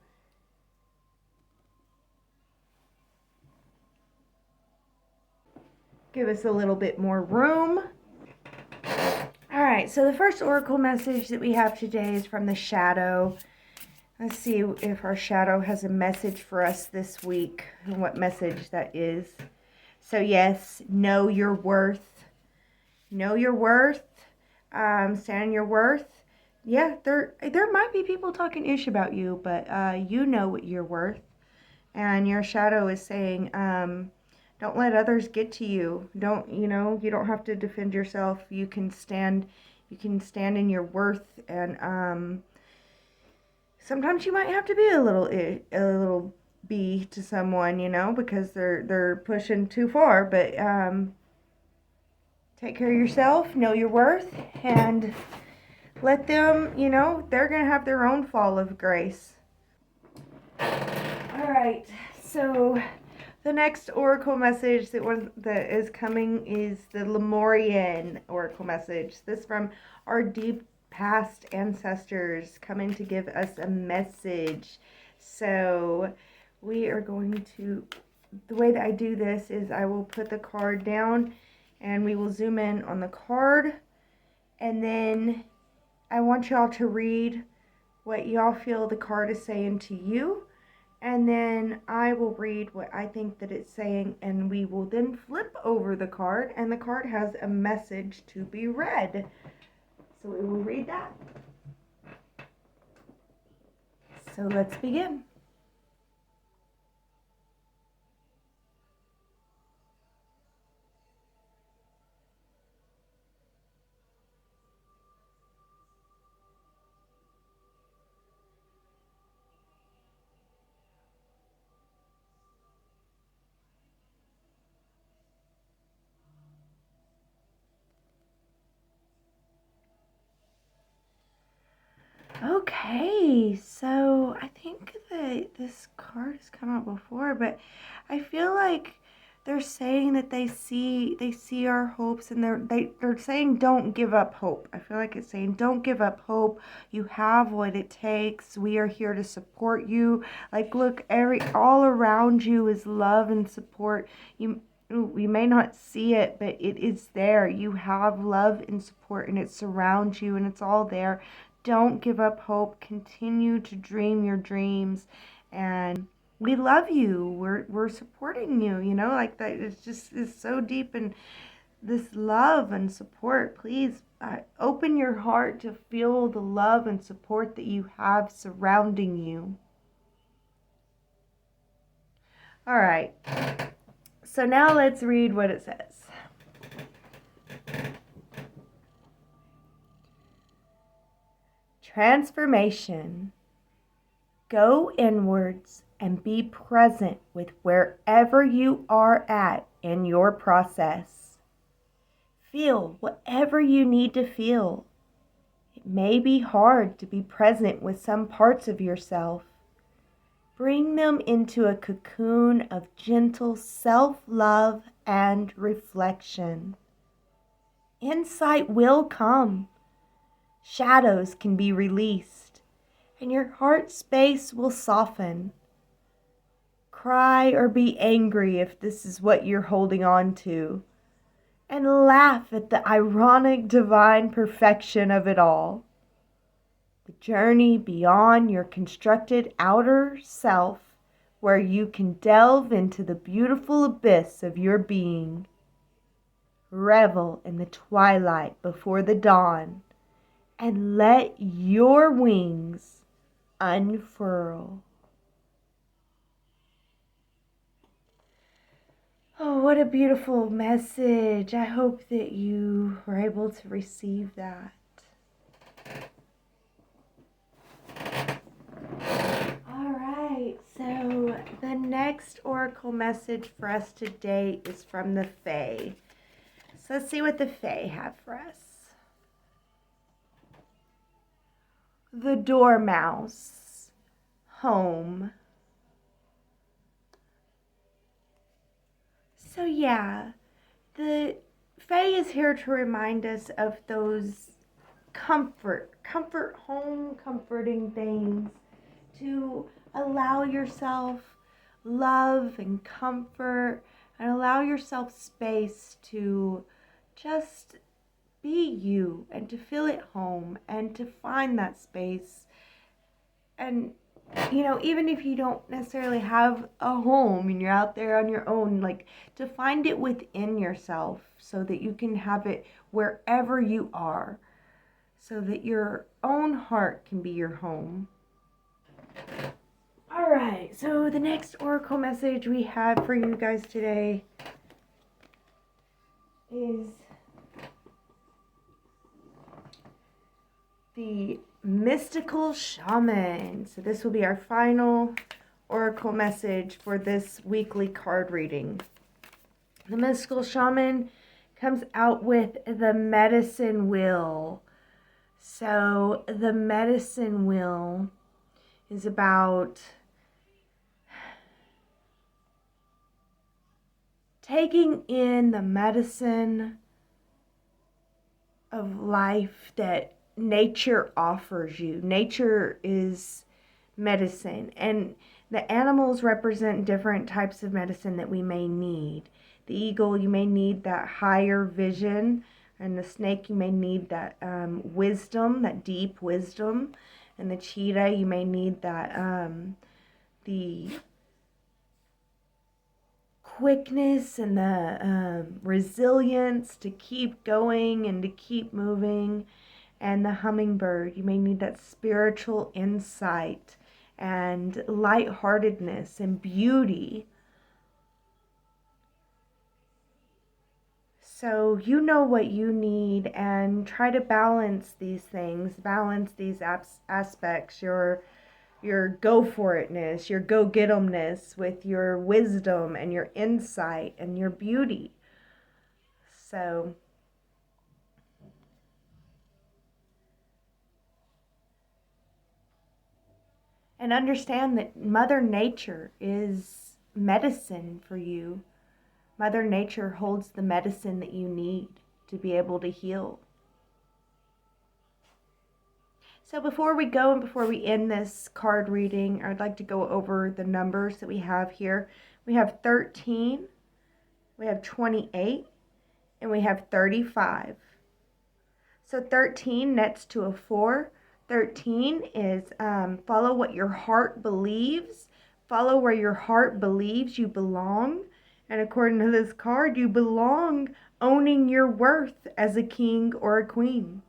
Speaker 1: give us a little bit more room. All right, so the first oracle message that we have today is from the shadow. Let's see if our shadow has a message for us this week, and what message that is. So yes, know your worth. Know your worth. Stand on your worth. yeah, there might be people talking ish about you, but you know what you're worth. And your shadow is saying, don't let others get to you. You don't have to defend yourself. You can stand in your worth. And sometimes you might have to be a little bee to someone, because they're pushing too far. But take care of yourself, know your worth, and let them, they're going to have their own fall of grace. All right, so the next oracle message that is coming is the Lemurian oracle message. This from our deep past ancestors coming to give us a message. So we are going to, the way that I do this is I will put the card down and we will zoom in on the card, and then I want y'all to read what y'all feel the card is saying to you. And then I will read what I think that it's saying, and we will then flip over the card, and the card has a message to be read. So we will read that. So let's begin. Okay, so I think that this card has come out before, but I feel like they're saying that they see our hopes, and they're saying don't give up hope. I feel like it's saying don't give up hope. You have what it takes. We are here to support you. Like, look, all around you is love and support. We may not see it, but it is there. You have love and support, and it surrounds you, and it's all there. Don't give up hope. Continue to dream your dreams, and we love you. We're supporting you. Like that. It's so deep, and this love and support. Please open your heart to feel the love and support that you have surrounding you. All right. So now let's read what it says. Transformation. Go inwards and be present with wherever you are at in your process. Feel whatever you need to feel. It may be hard to be present with some parts of yourself. Bring them into a cocoon of gentle self-love and reflection. Insight will come. Shadows can be released, and your heart space will soften. Cry or be angry if this is what you're holding on to, and laugh at the ironic divine perfection of it all. The journey beyond your constructed outer self, where you can delve into the beautiful abyss of your being. Revel in the twilight before the dawn, and let your wings unfurl. Oh, what a beautiful message. I hope that you were able to receive that. All right, so the next oracle message for us today is from the Fae. So let's see what the Fae have for us. The Dormouse. Home. So yeah, the Fae is here to remind us of those home comforting things, to allow yourself love and comfort, and allow yourself space to just be you and to feel at home and to find that space. And even if you don't necessarily have a home and you're out there on your own, like, to find it within yourself so that you can have it wherever you are. so that your own heart can be your home. All right, so the next oracle message we have for you guys today is the mystical shaman. So this will be our final oracle message for this weekly card reading. The mystical shaman comes out with the medicine wheel. So the medicine wheel is about taking in the medicine of life that nature offers you. Nature is medicine, and the animals represent different types of medicine that we may need. The eagle, you may need that higher vision, and the snake, you may need that wisdom, that deep wisdom, and the cheetah, you may need that the quickness and the resilience to keep going and to keep moving. And the hummingbird, you may need that spiritual insight and lightheartedness and beauty. So you know what you need, and try to balance these things, balance these aspects, your go for itness, your go get 'emness with your wisdom and your insight and your beauty. So and understand that Mother Nature is medicine for you. Mother Nature holds the medicine that you need to be able to heal. So before we go and before we end this card reading, I'd like to go over the numbers that we have here. We have 13, we have 28, and we have 35. So 13 nets to a 4. 13 is follow what your heart believes. Follow where your heart believes you belong. And according to this card, you belong owning your worth as a king or a queen.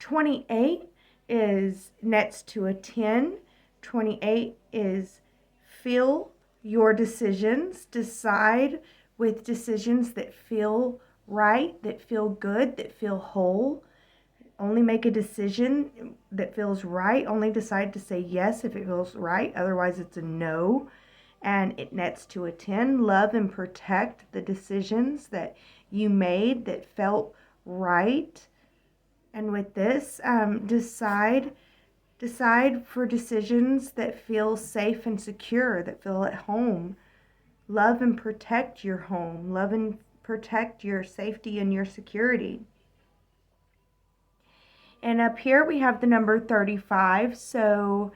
Speaker 1: 28 is nets to a 10. 28 is feel your decisions. Decide with decisions that feel right, that feel good, that feel whole. Only make a decision that feels right. Only decide to say yes if it feels right. Otherwise, it's a no. And it nets to a 10. Love and protect the decisions that you made that felt right. And with this, decide for decisions that feel safe and secure, that feel at home. Love and protect your home. Love and protect your safety and your security. And up here we have the number 35. So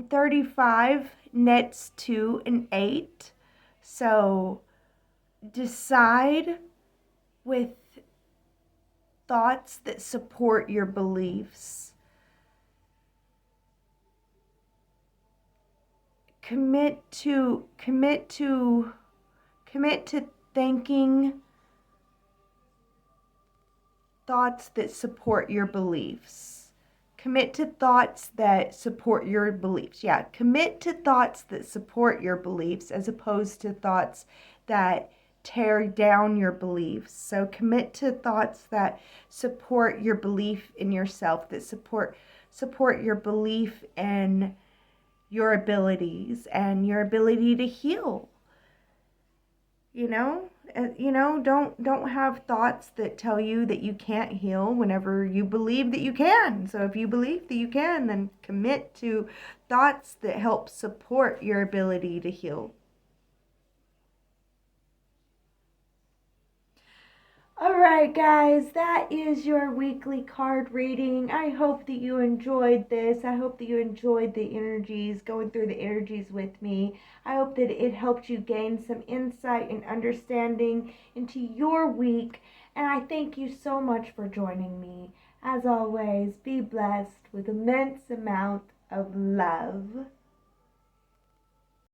Speaker 1: 35 nets to an 8. So decide with thoughts that support your beliefs. Commit to thinking thoughts that support your beliefs. Commit to thoughts that support your beliefs. Yeah, commit to thoughts that support your beliefs as opposed to thoughts that tear down your beliefs. So commit to thoughts that support your belief in yourself, that support your belief in your abilities and your ability to heal. Don't have thoughts that tell you that you can't heal whenever you believe that you can. So if you believe that you can, then commit to thoughts that help support your ability to heal. Alright guys, that is your weekly card reading. I hope that you enjoyed this. I hope that you enjoyed the energies, going through the energies with me. I hope that it helped you gain some insight and understanding into your week. And I thank you so much for joining me. As always, be blessed with immense amount of love.